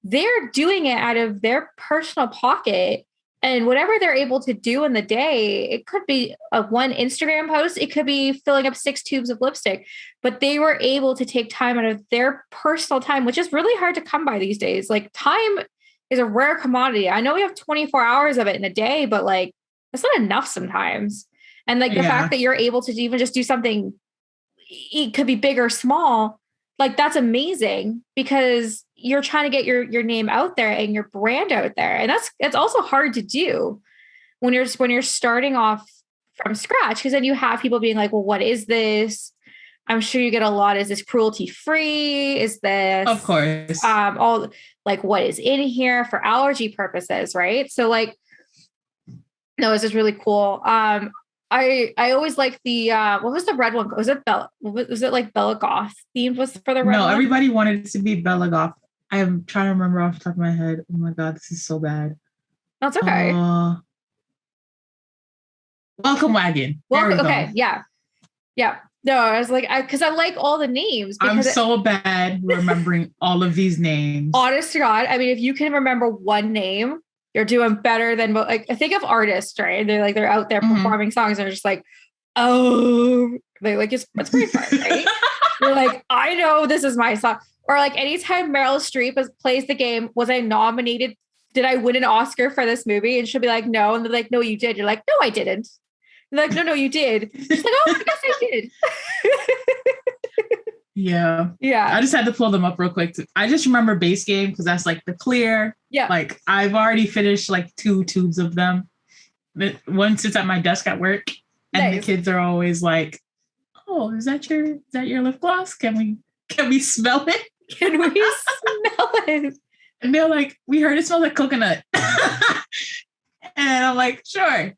they're doing it out of their personal pocket, and whatever they're able to do in the day, it could be one Instagram post, it could be filling up 6 tubes of lipstick, but they were able to take time out of their personal time, which is really hard to come by these days. Like, time is a rare commodity. I know we have 24 hours of it in a day, but like, that's not enough sometimes. And like the fact that you're able to even just do something, it could be big or small, like that's amazing, because you're trying to get your name out there and your brand out there. And it's also hard to do when you're starting off from scratch, because then you have people being like, well, what is this? I'm sure you get a lot. Is this cruelty free? Is this, of course, all like what is in here for allergy purposes? Right. So like, no, this is really cool. I always like the, what was the red one? Was it like Bella Goth themed was for the red one? No, everybody wanted it to be Bella Goth. I'm trying to remember off the top of my head. Oh my God, this is so bad. That's okay. Welcome Wagon. Okay. Yeah. Yeah. No, I was like, because I like all the names. I'm so bad remembering all of these names. Honest to God. I mean, if you can remember one name, you're doing better than, like, I think of artists, right? They're out there performing songs and they're just like, oh, they like, it's pretty fun, right? You're like, I know this is my song. Or like anytime Meryl Streep plays the game, was I nominated did I win an Oscar for this movie? And she'll be like, no. And they're like, no, you did. You're like, no, I didn't. And they're like, no, you did. She's like, oh, I guess I did. Yeah. Yeah. I just had to pull them up real quick. I just remember Base Game because that's like the clear. Yeah. Like I've already finished like 2 tubes of them. One sits at my desk at work, and the kids are always like, "Oh, is that your lip gloss? Can we smell it? Can we smell it?" And they're like, "We heard it smells like coconut." And I'm like, "Sure."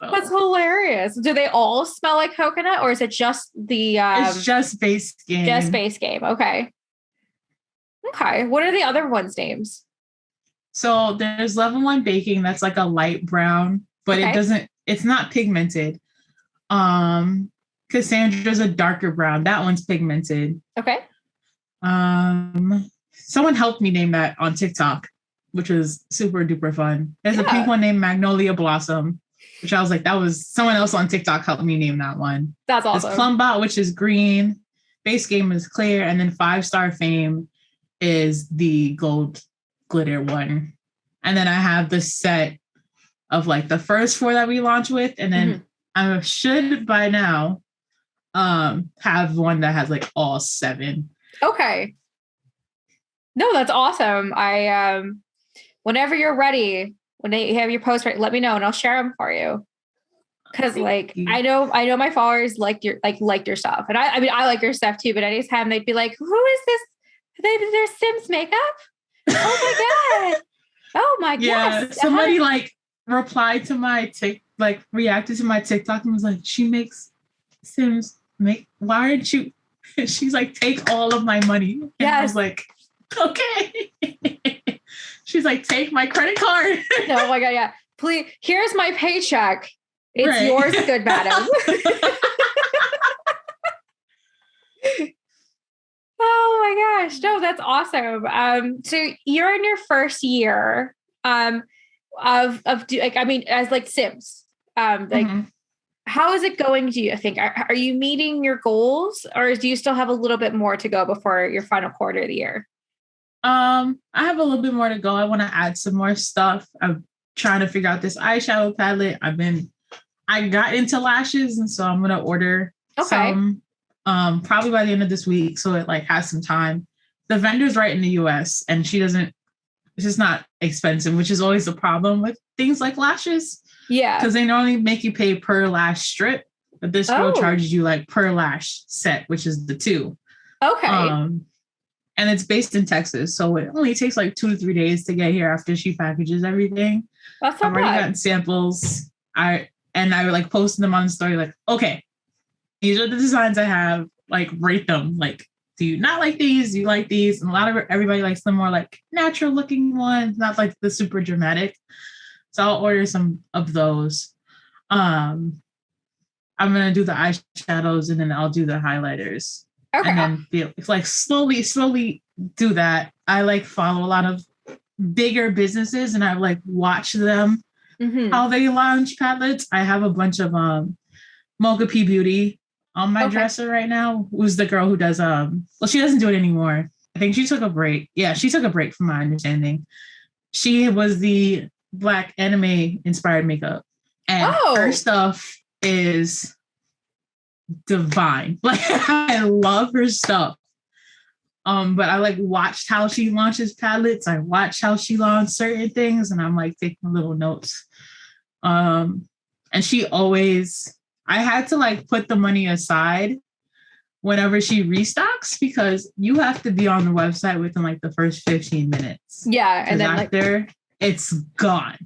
So, that's hilarious. Do they all smell like coconut, or is it just the? It's just Base Game. Just Base Game. Okay. Okay. What are the other ones' names? So there's level 1 baking. That's like a light brown, but it's not pigmented. Cassandra's a darker brown. That one's pigmented. Okay. Someone helped me name that on TikTok, which was super duper fun. There's a pink one named Magnolia Blossom, which I was like, that was someone else on TikTok helped me name that one. That's awesome. There's Plumbot, which is green. Base Game is clear. And then 5-Star Fame is the gold glitter one. And then I have the set of like the first 4 that we launched with. And then I should by now have one that has like all 7. Okay. No, that's awesome. I whenever you're ready, when you have your post ready, let me know and I'll share them for you. Cause like I know my followers like your stuff. And I mean I like your stuff too, but anytime they'd be like, who is this? Their Sims makeup? Oh my God. Oh my gosh. Yeah. Somebody like replied to my reacted to my TikTok and was like, she makes Sims why aren't you? She's like, take all of my money. And I was like, okay. She's like, take my credit card. Oh my God. Yeah. Please. Here's my paycheck. It's yours, good madam. Oh my gosh. No, that's awesome. So you're in your first year as like Sims. How is it going, do you think? Are you meeting your goals, or do you still have a little bit more to go before your final quarter of the year? I have a little bit more to go. I want to add some more stuff. I'm trying to figure out this eyeshadow palette. I got into lashes, and so I'm gonna order some probably by the end of this week, so it like has some time. The vendor's right in the US, and it's just not expensive, which is always the problem with things like lashes. Yeah. Because they normally make you pay per lash strip, but this girl charges you like per lash set, which is the 2. Okay. And it's based in Texas, so it only takes like 2 to 3 days to get here after she packages everything. That's not bad. I've already gotten samples. I like posted them on the story, like, okay, these are the designs I have, like rate them. Like, do you not like these? Do you like these? And everybody likes the more like natural looking ones, not like the super dramatic. So I'll order some of those. I'm going to do the eyeshadows, and then I'll do the highlighters. Okay. And then like slowly do that. I like follow a lot of bigger businesses, and I like watch them, how they launch palettes. I have a bunch of Mocha P Beauty on my dresser right now, who's the girl who does she doesn't do it anymore. I think she took a break. Yeah, she took a break from my understanding. She was the Black anime inspired makeup, and her stuff is divine. Like, I love her stuff. But I like watched how she launches palettes. I watched how she launched certain things, and I'm like taking little notes. And she always, I had to like put the money aside whenever she restocks, because you have to be on the website within like the first 15 minutes. Yeah. And then after it's gone,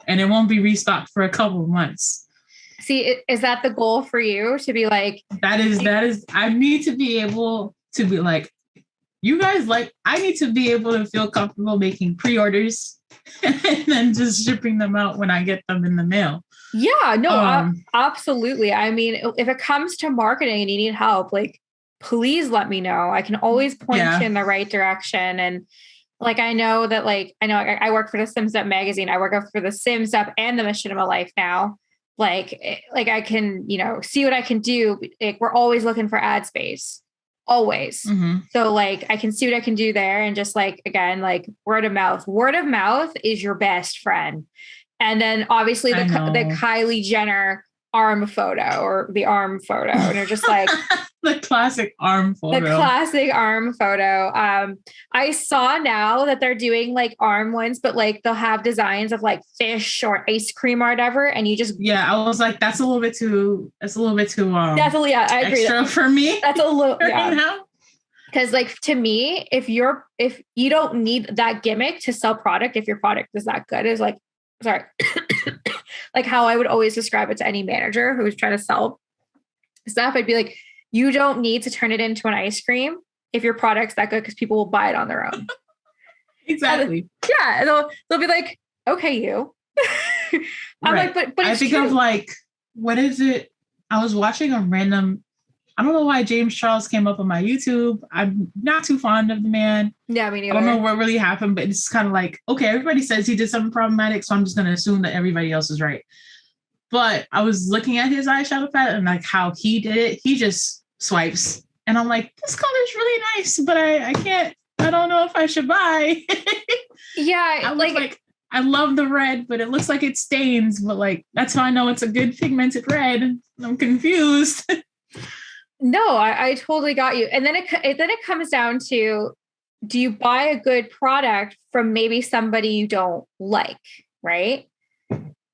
and it won't be restocked for a couple of months. See, is that the goal for you, to be like, that is, I need to be able to be like, you guys, like, I need to be able to feel comfortable making pre-orders and then just shipping them out when I get them in the mail. Yeah, no, absolutely. I mean, if it comes to marketing and you need help, like, please let me know. I can always point you in the right direction. And like, I know I work for the Sims Up magazine. I work for the Sims Up and the Mission of My Life now. Like I can, see what I can do. Like, we're always looking for ad space. always. Mm-hmm. So like I can see what I can do there. And just like, again, like word of mouth is your best friend. And then obviously the Kylie Jenner arm photo or the arm photo. And they're just like the classic arm photo. I saw now that they're doing like arm ones, but like they'll have designs of like fish or ice cream or whatever. And you just, I was like, that's a little bit too definitely. Yeah, I agree. Extra for me. That's a little, yeah. Right now. Because like to me, if you don't need that gimmick to sell product, if your product is that good, is like, sorry, like how I would always describe it to any manager who's trying to sell stuff, I'd be like, you don't need to turn it into an ice cream if your product's that good, because people will buy it on their own. Exactly. And they'll be like, okay, you. I'm right. like, but I think of like, what is it? I was watching a random. I don't know why James Charles came up on my YouTube. I'm not too fond of the man. Yeah, me neither. I don't know what really happened, but it's kind of like, okay, everybody says he did something problematic, so I'm just going to assume that everybody else is right. But I was looking at his eyeshadow palette and like how he did it. He just swipes. And I'm like, this color is really nice, but I don't know if I should buy. Yeah. I love the red, but it looks like it stains. But like, that's how I know it's a good pigmented red. I'm confused. No, I totally got you. And then it comes down to, do you buy a good product from maybe somebody you don't like, right?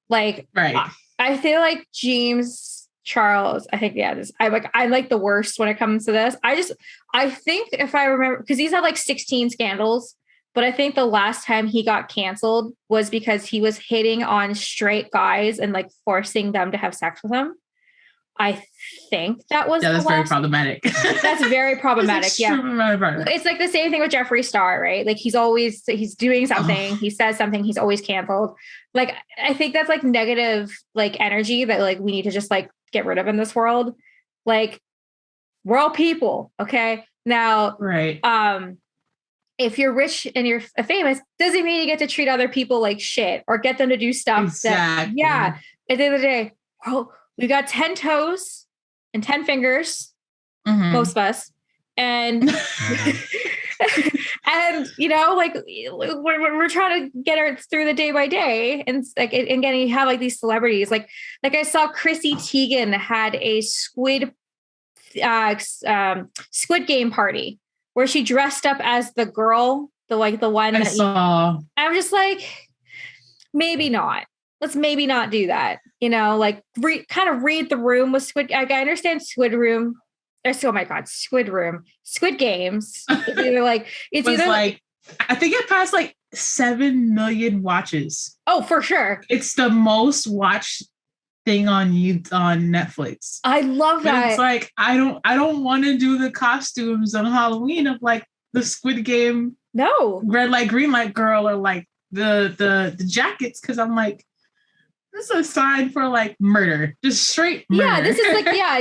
Like, right. I feel like James Charles, I think, I'm like the worst when it comes to this. I think if I remember, because he's had like 16 scandals, but I think the last time he got canceled was because he was hitting on straight guys and like forcing them to have sex with him. I think that was that's very problematic. That's very problematic. Yeah. It's like the same thing with Jeffree Star, right? Like he's doing something, he says something, he's always canceled. Like, I think that's like negative, like energy that like we need to just like get rid of in this world. Like, we're all people. Okay. Now, right. If you're rich and you're famous, doesn't mean you get to treat other people like shit or get them to do stuff. Exactly. At the end of the day, we got 10 toes and 10 fingers, most of us. And, and you know, like we're trying to get her through the day by day. And like, and again, you have like these celebrities, like I saw Chrissy Teigen had a Squid Game party where she dressed up as the girl, the one I saw. I'm just like, maybe not. Let's maybe not do that. You know, like kind of read the room with Squid. I understand Squid Room. Oh my God, Squid Room, Squid Games. It's either like I think it passed like 7 million watches. Oh, for sure. It's the most watched thing on Netflix. I love that. But it's like I don't want to do the costumes on Halloween of like the Squid Game. No. Red light, green light girl, or like the jackets, because I'm like, this is a sign for like murder, just straight murder. Yeah, this is like, yeah,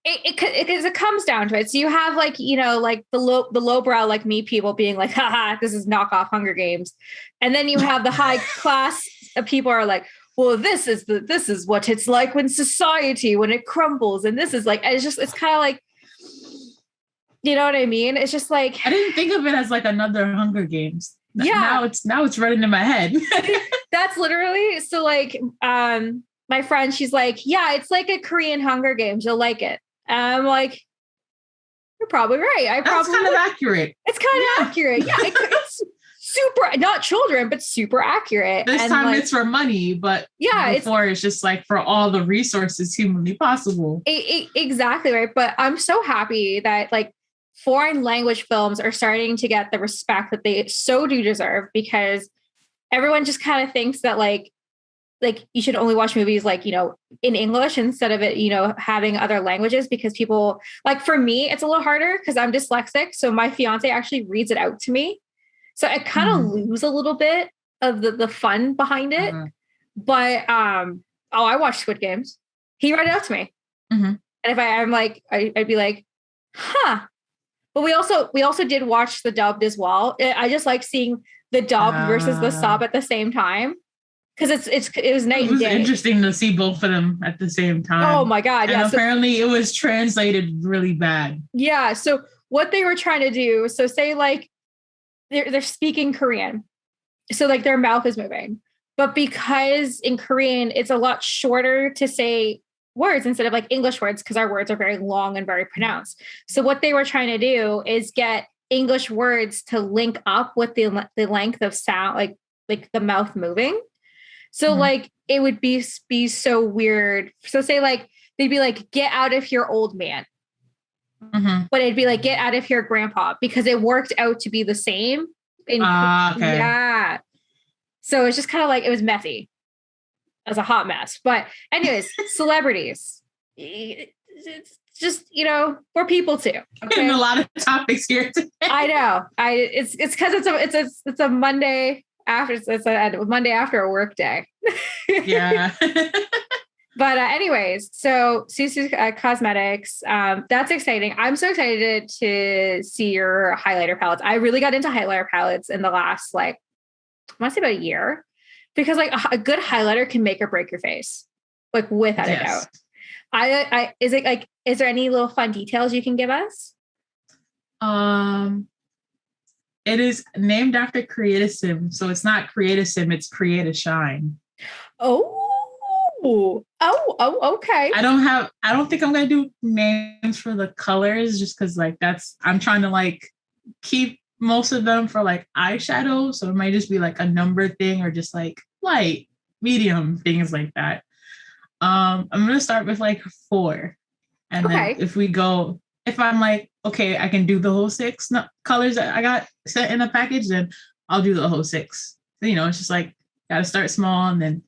it comes down to it. So you have like, you know, like the lowbrow like me people being like, haha, this is knockoff Hunger Games. And then you have the high class people are like, well, this is what it's like when it crumbles. And this is like, it's kind of like, you know what I mean? It's just like, I didn't think of it as like another Hunger Games. Yeah. Now it's running in my head. That's literally, so like, my friend, she's like, yeah, it's like a Korean Hunger Games. You'll like it. And I'm like, you're probably right. That's kind of accurate. It's kind of accurate. Yeah. It's super, not children, but super accurate. This time like, it's for money, but yeah, before it's just like for all the resources humanly possible. Exactly right. But I'm so happy that like foreign language films are starting to get the respect that they so do deserve, because everyone just kind of thinks that like you should only watch movies like, you know, in English instead of it, you know, having other languages, because people like, for me, it's a little harder because I'm dyslexic. So my fiance actually reads it out to me. So I kind of lose a little bit of the fun behind it. But, I watch Squid Games. He read it out to me. And if I'm like, I'd be like, huh. But we also did watch the dubbed as well. I just like seeing the dub versus the sub at the same time, because it was night and day. It was interesting to see both of them at the same time. Oh my God! And apparently it was translated really bad. Yeah. So what they were trying to do. So say like they're speaking Korean. So like their mouth is moving. But because in Korean, it's a lot shorter to say words instead of like English words, because our words are very long and very pronounced. So what they were trying to do is get English words to link up with the length of sound, like the mouth moving. So like it would be so weird. So say like they'd be like, get out of here, old man. But it'd be like, get out of here, grandpa, because it worked out to be the same. Okay. Yeah. So it's just kind of like, it was messy. It was a hot mess. But anyways, celebrities. It's just, we're people too. Okay? And a lot of topics here today. I know. It's because it's a Monday after, it's a Monday after a work day. Yeah. But anyways, so Sul Sul Cosmetics, that's exciting. I'm so excited to see your highlighter palettes. I really got into highlighter palettes in the last, like, I want to say about a year, because like a good highlighter can make or break your face, like without a doubt. Is there any little fun details you can give us? It is named after Create Sim, so it's not Create a Sim, it's Create a Shine. Okay. I don't think I'm gonna do names for the colors, just because like I'm trying to like keep most of them for like eyeshadow, so it might just be like a number thing or just like light, medium, things like that. I'm gonna start with like 4, and then if I'm like, okay, I can do the whole 6 colors that I got set in a package, then I'll do the whole 6. It's just like gotta start small and then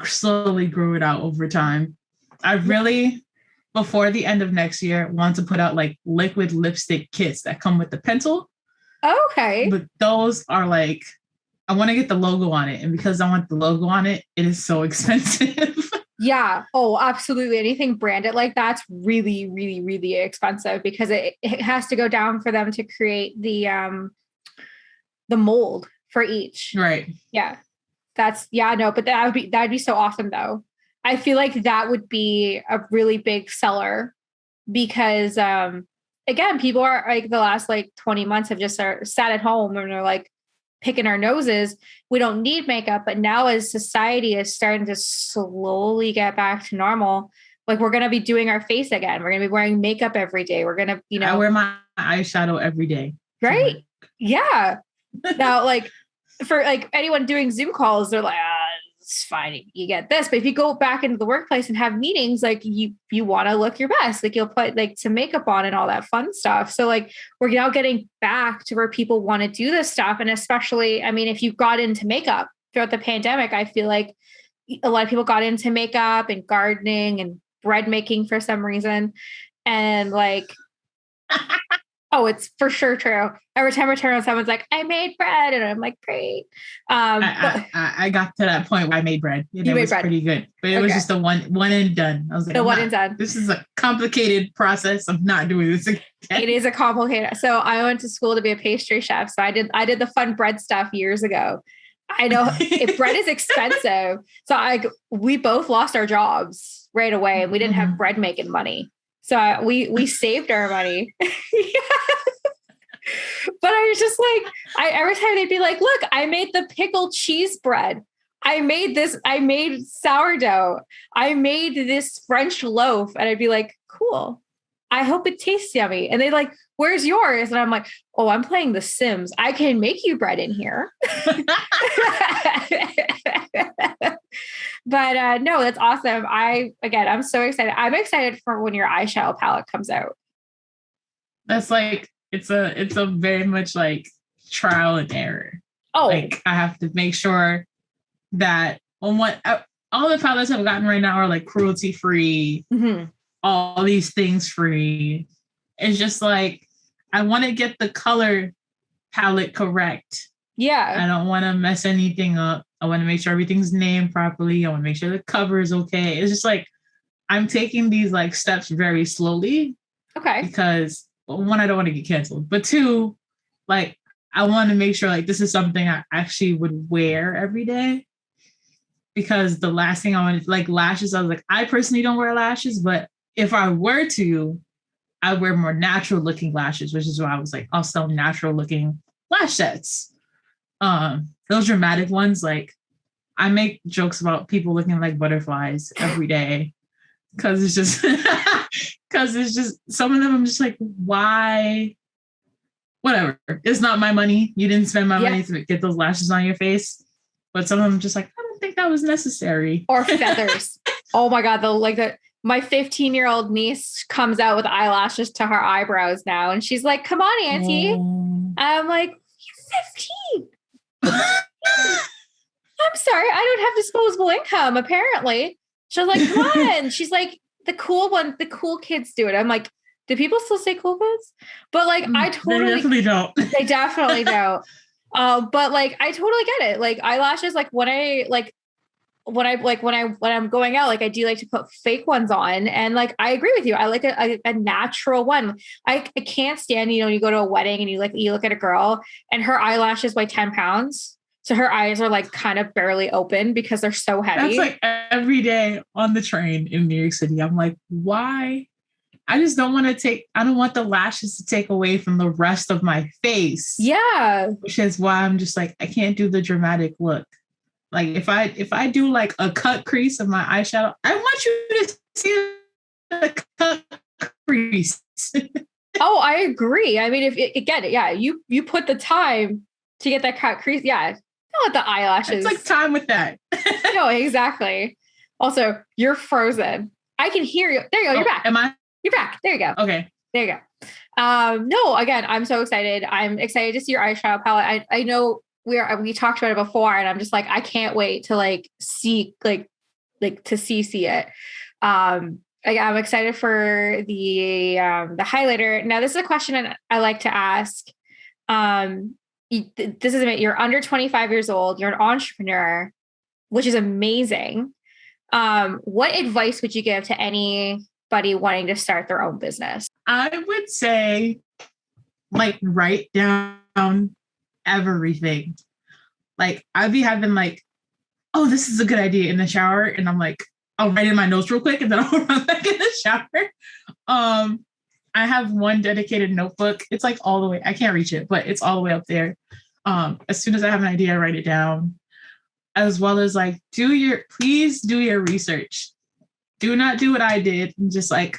slowly grow it out over time. I really, before the end of next year, want to put out like liquid lipstick kits that come with the pencil. Okay. But those are like, I want to get the logo on it. And because I want the logo on it, it is so expensive. Yeah. Oh, absolutely. Anything branded like that's really, really, really expensive, because it has to go down for them to create the mold for each. Right. Yeah. But that'd be so awesome though. I feel like that would be a really big seller, because again, people are like, the last like 20 months have just sat at home and they're like picking our noses. We don't need makeup, but now as society is starting to slowly get back to normal, like we're going to be doing our face again. We're going to be wearing makeup every day. We're going to, I wear my eyeshadow every day. Right. Yeah. Now, like for like anyone doing Zoom calls, they're like, it's fine, you get this. But if you go back into the workplace and have meetings, like you want to look your best, like you'll put like some makeup on and all that fun stuff. So like we're now getting back to where people want to do this stuff. And especially, I mean, if you got into makeup throughout the pandemic, I feel like a lot of people got into makeup and gardening and bread making for some reason. And like, oh, it's for sure true. Every time I turn on, someone's like, I made bread. And I'm like, great. I got to that point where I made bread. And it was pretty good. But it was just a one and done. I was like, and done. This is a complicated process. I'm not doing this again. It is a complicated. So I went to school to be a pastry chef. So I did the fun bread stuff years ago. I know if bread is expensive. So we both lost our jobs right away, and we didn't have bread making money. So we saved our money. But I was just like, every time they'd be like, look, I made the pickled cheese bread. I made sourdough. I made this French loaf. And I'd be like, cool. I hope it tastes yummy. And they're like, where's yours? And I'm like, oh, I'm playing The Sims. I can make you bread in here. But no, that's awesome. I'm so excited. I'm excited for when your eyeshadow palette comes out. That's like, it's a very much like trial and error. Oh, like I have to make sure that all the palettes I've gotten right now are like cruelty free, all these things free. It's just like, I want to get the color palette correct. Yeah. I don't want to mess anything up. I want to make sure everything's named properly. I want to make sure the cover is okay. It's just like, I'm taking these like steps very slowly. Okay. Because one, I don't want to get canceled, but 2, like I want to make sure like this is something I actually would wear every day. Because the last thing I wanted, like lashes, I was like, I personally don't wear lashes, but if I were to, I wear more natural looking lashes, which is why I was like, I'll sell natural looking lash sets. Those dramatic ones, like I make jokes about people looking like butterflies every day because it's just because it's just some of them I'm just like, why? Whatever. It's not my money. You didn't spend my money to get those lashes on your face. But some of them I'm just like, I don't think that was necessary. Or feathers. Oh my God. My 15-year-old niece comes out with eyelashes to her eyebrows now. And she's like, come on, Auntie. I'm like, you're 15. I'm sorry. I don't have disposable income, apparently. She's like, come on. She's like, the cool kids do it. I'm like, do people still say cool kids? But like, I totally they definitely don't. They definitely don't. But like, I totally get it. Like eyelashes, like when I'm going out, like I do like to put fake ones on. And like, I agree with you. I like a natural one. I can't stand, you go to a wedding and you look at a girl and her eyelashes weigh 10 pounds. So her eyes are like kind of barely open because they're so heavy. That's like every day on the train in New York City. I'm like, why? I just don't I don't want the lashes to take away from the rest of my face. Yeah. Which is why I'm just like, I can't do the dramatic look. Like if I do like a cut crease of my eyeshadow, I want you to see the cut crease. Oh, I agree. I mean, you put the time to get that cut crease. Yeah. Not the eyelashes. It's like time with that. No, exactly. Also, you're frozen. I can hear you. There you go. You're back. Am I? You're back. There you go. Okay. There you go. No, again, I'm so excited. I'm excited to see your eyeshadow palette. I know we talked about it before and I'm just like, I can't wait to like see, like to see it. I'm excited for the highlighter. Now, this is a question I like to ask. This is you're under 25 years old. You're an entrepreneur, which is amazing. What advice would you give to anybody wanting to start their own business? I would say, like, write down everything. Like, I'd be having like, oh, this is a good idea in the shower. And I'm like, I'll write in my notes real quick and then I'll run back in the shower. I have one dedicated notebook. It's like all the way, I can't reach it, but it's all the way up there. As soon as I have an idea, I write it down. As well as like, please do your research. Do not do what I did and just like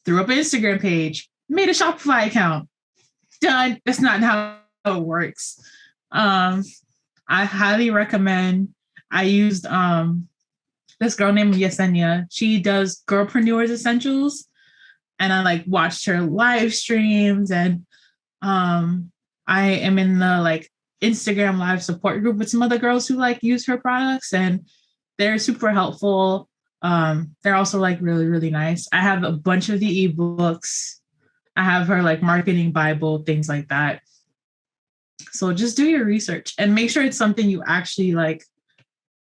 threw up an Instagram page, made a Shopify account. Done. That's not how it works. I highly recommend. I used this girl named Yesenia. She does Girlpreneurs Essentials. And I like watched her live streams and I am in the like Instagram live support group with some other girls who like use her products and they're super helpful. They're also like really, really nice. I have a bunch of the ebooks. I have her like marketing Bible, things like that. So just do your research and make sure it's something you actually like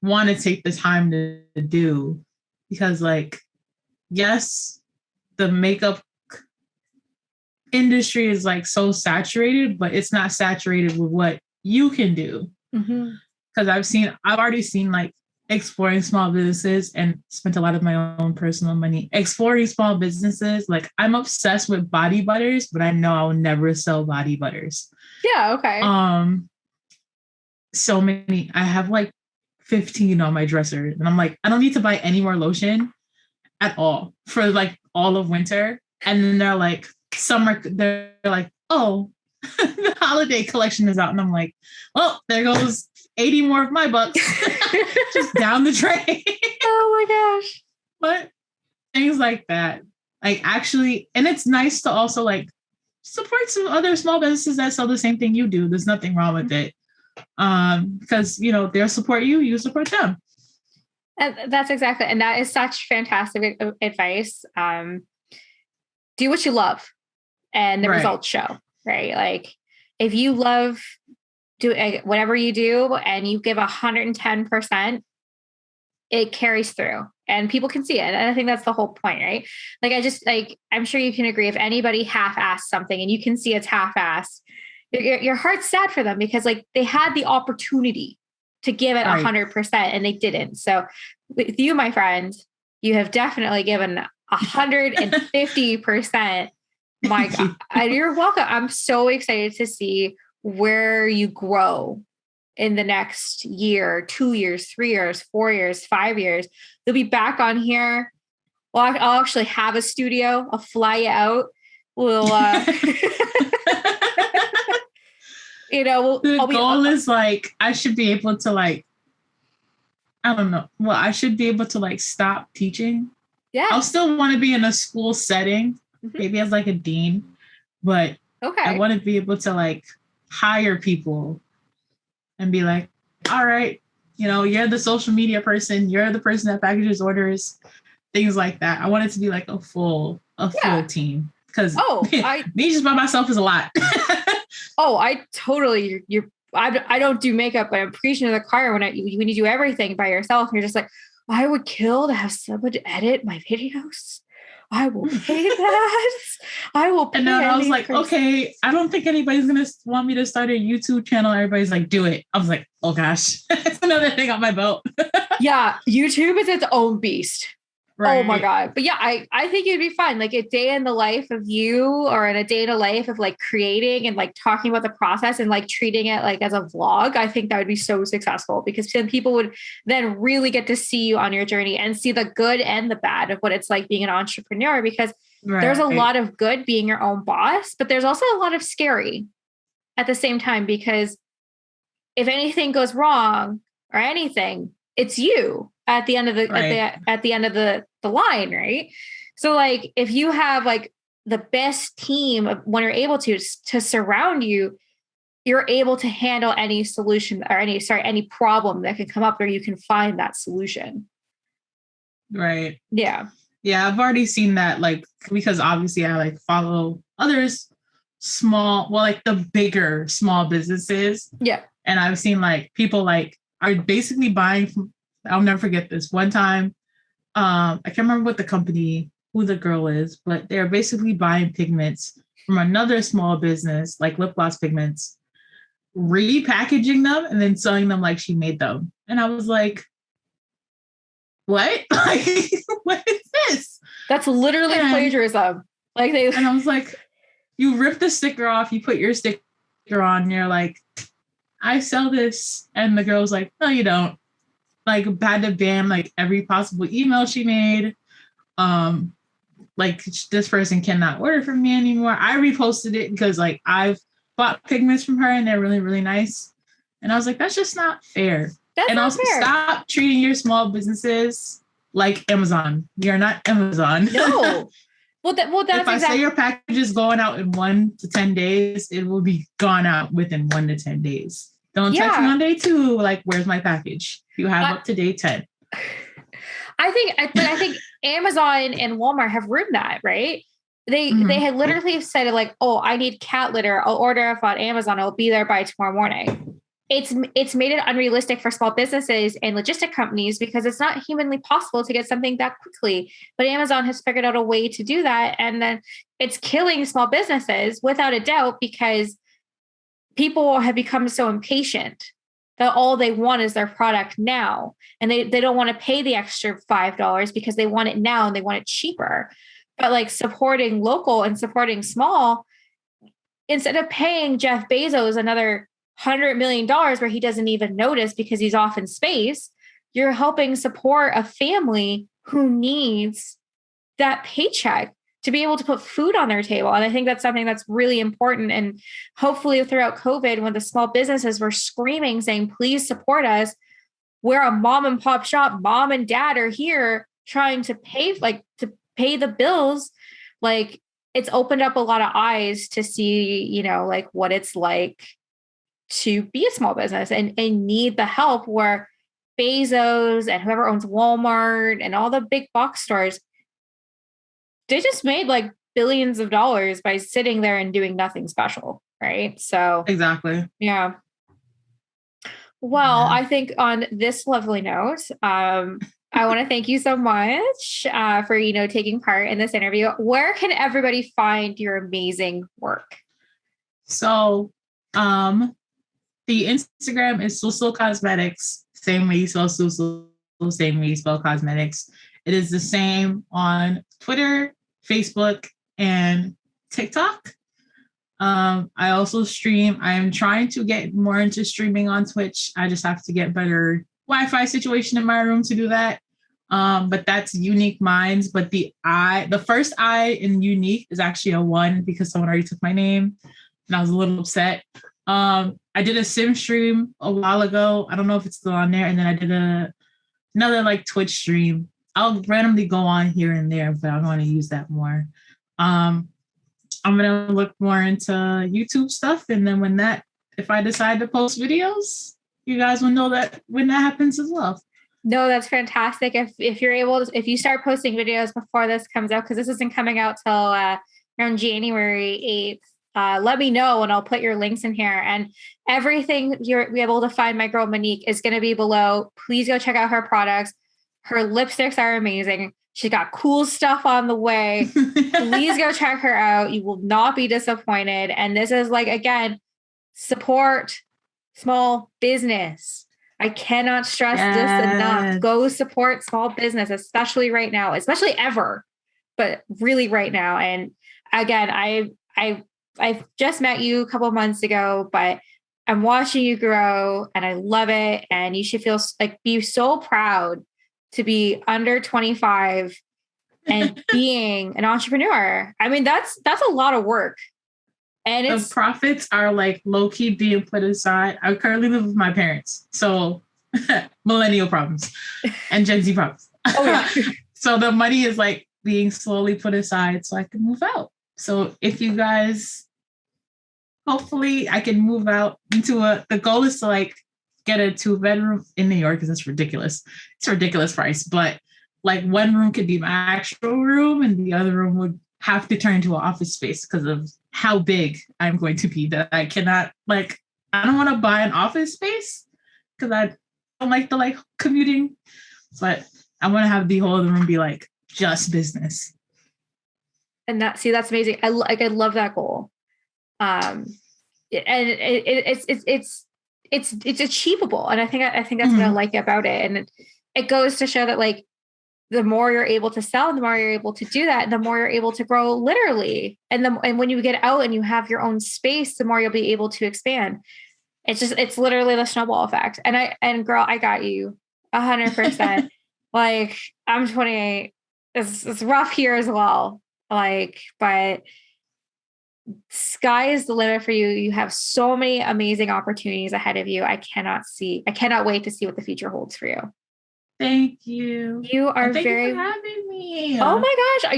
want to take the time to do because like, yes, the makeup industry is like so saturated, but it's not saturated with what you can do. Because I've already seen like exploring small businesses and spent a lot of my own personal money exploring small businesses. Like I'm obsessed with body butters, but I know I'll never sell body butters. Yeah. Okay. So many. I have like 15 on my dresser and I'm like, I don't need to buy any more lotion at all for like all of winter. And then they're like, they're like, oh, the holiday collection is out. And I'm like, well, there goes 80 more of my bucks just down the drain. Oh my gosh. But things like that. Like actually, and it's nice to also like support some other small businesses that sell the same thing you do. There's nothing wrong with it. Because they'll support you, you support them. And that's exactly, and that is such fantastic advice. Do what you love and the results show, right? Like if you love doing whatever you do and you give 110%, it carries through and people can see it. And I think that's the whole point, right? Like, I'm sure you can agree if anybody half-assed something and you can see it's half-assed, your heart's sad for them because like they had the opportunity to give it 100% and they didn't. So with you, my friend, you have definitely given 150%. My Thank God, you. you're welcome. I'm so excited to see where you grow in the next year, 2 years, 3 years, 4 years, 5 years. You'll be back on here. Well, I'll actually have a studio. I'll fly you out. We'll, The I'll be, goal is like I should be able to like I don't know. Well, I should be able to like stop teaching. I'll yes. still want to be in a school setting, Mhm. maybe as like a dean, but I Okay. want to be able to like hire people and be like, all right, you're the social media person, you're the person that packages orders, things like that. I want it to be like a full Yeah. team because Oh, me just by myself is a lot. I totally, I don't do makeup, but I'm preaching to the choir when you do everything by yourself. And you're just like, I would kill to have someone to edit my videos. I will pay that. I will And pay then I was any like, person. okay, I don't think anybody's gonna want me to start a YouTube channel. Everybody's like, do it. I was like, oh gosh, it's another thing on my belt. Yeah, YouTube is its own beast. Oh my Right. God. But yeah, I think it'd be fun. Like a day in the life of you or in a day in the life of like creating and like talking about the process and like treating it like as a vlog. I think that would be so successful because then people would then really get to see you on your journey and see the good and the bad of what it's like being an entrepreneur because there's a Right. lot of good being your own boss, but there's also a lot of scary at the same time because if anything goes wrong or anything, it's you at the end of the Right. at the end of the line, right? So like if you have like the best team when you're able to surround you, you're able to handle any solution or any problem that can come up where you can find that solution. Right. Yeah. Yeah, I've already seen that, like, because obviously I like follow others small, well, like the bigger small businesses. Yeah. And I've seen like people like are basically buying from, I'll never forget this one time. I can't remember what the company, who the girl is, but they're basically buying pigments from another small business, like lip gloss pigments, repackaging them and then selling them like she made them. And I was like, what? Like, what is this? That's literally And plagiarism. Like they and I was like, you rip the sticker off, you put your sticker on, and you're like, I sell this. And the girl's like, no, you don't. Like had to ban like every possible email she made. Um, like this person cannot order from me anymore. I reposted it because like I've bought pigments from her and they're really, really nice. And I was like, that's just not fair. that's And not also fair. stop treating your small businesses like Amazon. You're not Amazon. No. If That's I say exactly your package is going out in 1 to 10 days, it will be gone out within 1 to 10 days. Don't text me yeah. on day 2, like, where's my package? You have I, up to day 10. but I think Amazon and Walmart have ruined that, right? They Mm-hmm. had literally said like, "Oh, I need cat litter. I'll order it on Amazon. It'll be there by tomorrow morning." It's made it unrealistic for small businesses and logistic companies because it's not humanly possible to get something that quickly. But Amazon has figured out a way to do that, and then it's killing small businesses without a doubt because people have become so impatient that all they want is their product now. And they don't want to pay the extra $5 because they want it now and they want it cheaper. But like supporting local and supporting small, instead of paying Jeff Bezos another $100 million where he doesn't even notice because he's off in space, you're helping support a family who needs that paycheck to be able to put food on their table. And I think that's something that's really important. And hopefully throughout COVID, when the small businesses were screaming, saying, please support us, we're a mom and pop shop, mom and dad are here trying to pay the bills. Like it's opened up a lot of eyes to see, like what it's like to be a small business and need the help where Bezos and whoever owns Walmart and all the big box stores, they just made like billions of dollars by sitting there and doing nothing special. Right. So, Exactly. yeah. Well, Yeah. I think on this lovely note, I want to thank you so much for, taking part in this interview. Where can everybody find your amazing work? So, the Instagram is Sul Sul Cosmetics. Same way you spell Sul Sul, same way you spell cosmetics. It is the same on Twitter, Facebook, and TikTok. I also stream. I am trying to get more into streaming on Twitch. I just have to get better Wi-Fi situation in my room to do that. But that's Unique Minds. But the first I in Unique is actually a 1 because someone already took my name, and I was a little upset. I did a sim stream a while ago. I don't know if it's still on there. And then I did another like Twitch stream. I'll randomly go on here and there, but I want to use that more. I'm gonna look more into YouTube stuff, and then if I decide to post videos, you guys will know that when that happens as well. No, that's fantastic. If you're able to, if you start posting videos before this comes out, because this isn't coming out till around January 8th, let me know and I'll put your links in here. And everything you'll be able to find my girl Monique is going to be below. Please go check out her products. Her lipsticks are amazing. She's got cool stuff on the way. Please go check her out. You will not be disappointed. And this is like, again, support small business. I cannot stress this enough. Go support small business, especially right now, especially ever, but really right now. And again, I've just met you a couple of months ago, but I'm watching you grow and I love it. And you should be so proud to be under 25 and being an entrepreneur. I mean, that's a lot of work. And the profits are like low-key being put aside. I currently live with my parents. So millennial problems and Gen Z problems. Oh, yeah. So the money is like being slowly put aside so I can move out. So if you guys, hopefully I can move out into the goal is to like get a 2-bedroom in New York because it's ridiculous. It's a ridiculous price, but like one room could be my actual room and the other room would have to turn into an office space because of how big I'm going to be that I cannot I don't want to buy an office space because I don't like the commuting, but I want to have the whole of the room be like just business. And that's amazing. I love that goal. And it's achievable. And I think that's what I like about it. And it goes to show that like the more you're able to sell, the more you're able to do that, the more you're able to grow literally. And when you get out and you have your own space, the more you'll be able to expand. It's literally the snowball effect. And girl, I got you 100%. Like I'm 28. It's rough here as well. But sky is the limit for you. You have so many amazing opportunities ahead of you. I cannot wait to see what the future holds for you. Thank you. You are thank you for having me. Oh my gosh.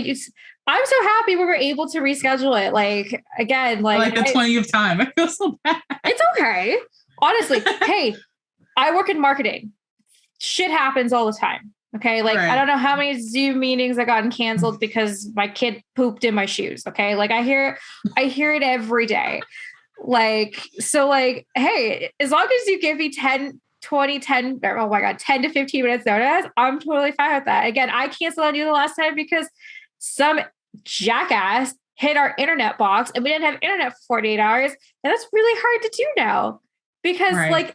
I'm so happy we were able to reschedule it. Like again, like the 20th time. I feel so bad. It's okay. Honestly, hey, I work in marketing. Shit happens all the time. Okay. Like, right. I don't know how many Zoom meetings I gotten canceled because my kid pooped in my shoes. Okay. Like I hear it every day. Like, so like, hey, as long as you give me 10 to 15 minutes notice, I'm totally fine with that. Again, I canceled on you the last time because some jackass hit our internet box and we didn't have internet for 48 hours. And that's really hard to do now because right.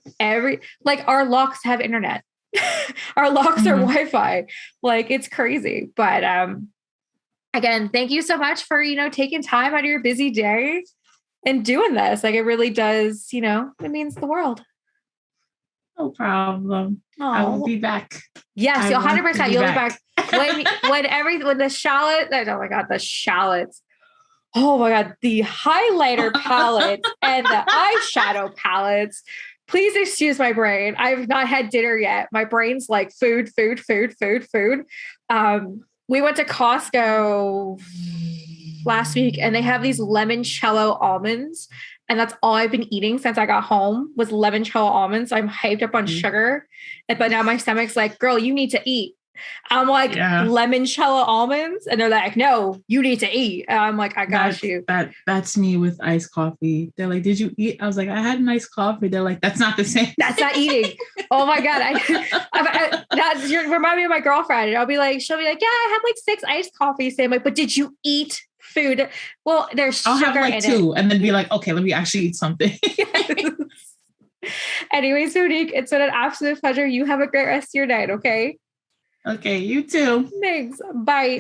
Our locks have internet. Our locks are Wi-Fi. Like it's crazy. But again, thank you so much for, taking time out of your busy day and doing this. Like it really does, it means the world. No problem. Oh. I will be back. Yes, 100%. You'll be back. When the shallot, oh my God, the shallots. Oh my God, the highlighter palettes and the eyeshadow palettes. Please excuse my brain. I've not had dinner yet. My brain's like food. We went to Costco last week and they have these limoncello almonds. And that's all I've been eating since I got home was limoncello almonds. So I'm hyped up on sugar. But now my stomach's like, girl, you need to eat. I'm like, limoncello almonds. And they're like, no, you need to eat. And I'm like, I got you. That's me with iced coffee. They're like, did you eat? I was like, I had an iced coffee. They're like, that's not the same. That's not eating. Oh my God. You remind me of my girlfriend. And she'll be like, yeah, I had like 6 iced coffees. I'm like, but did you eat food? Well, there's sugar. I'll have like 2 and then be like, okay, let me actually eat something. Anyways, Monique, it's been an absolute pleasure. You have a great rest of your night, okay? Okay, you too. Thanks. Bye.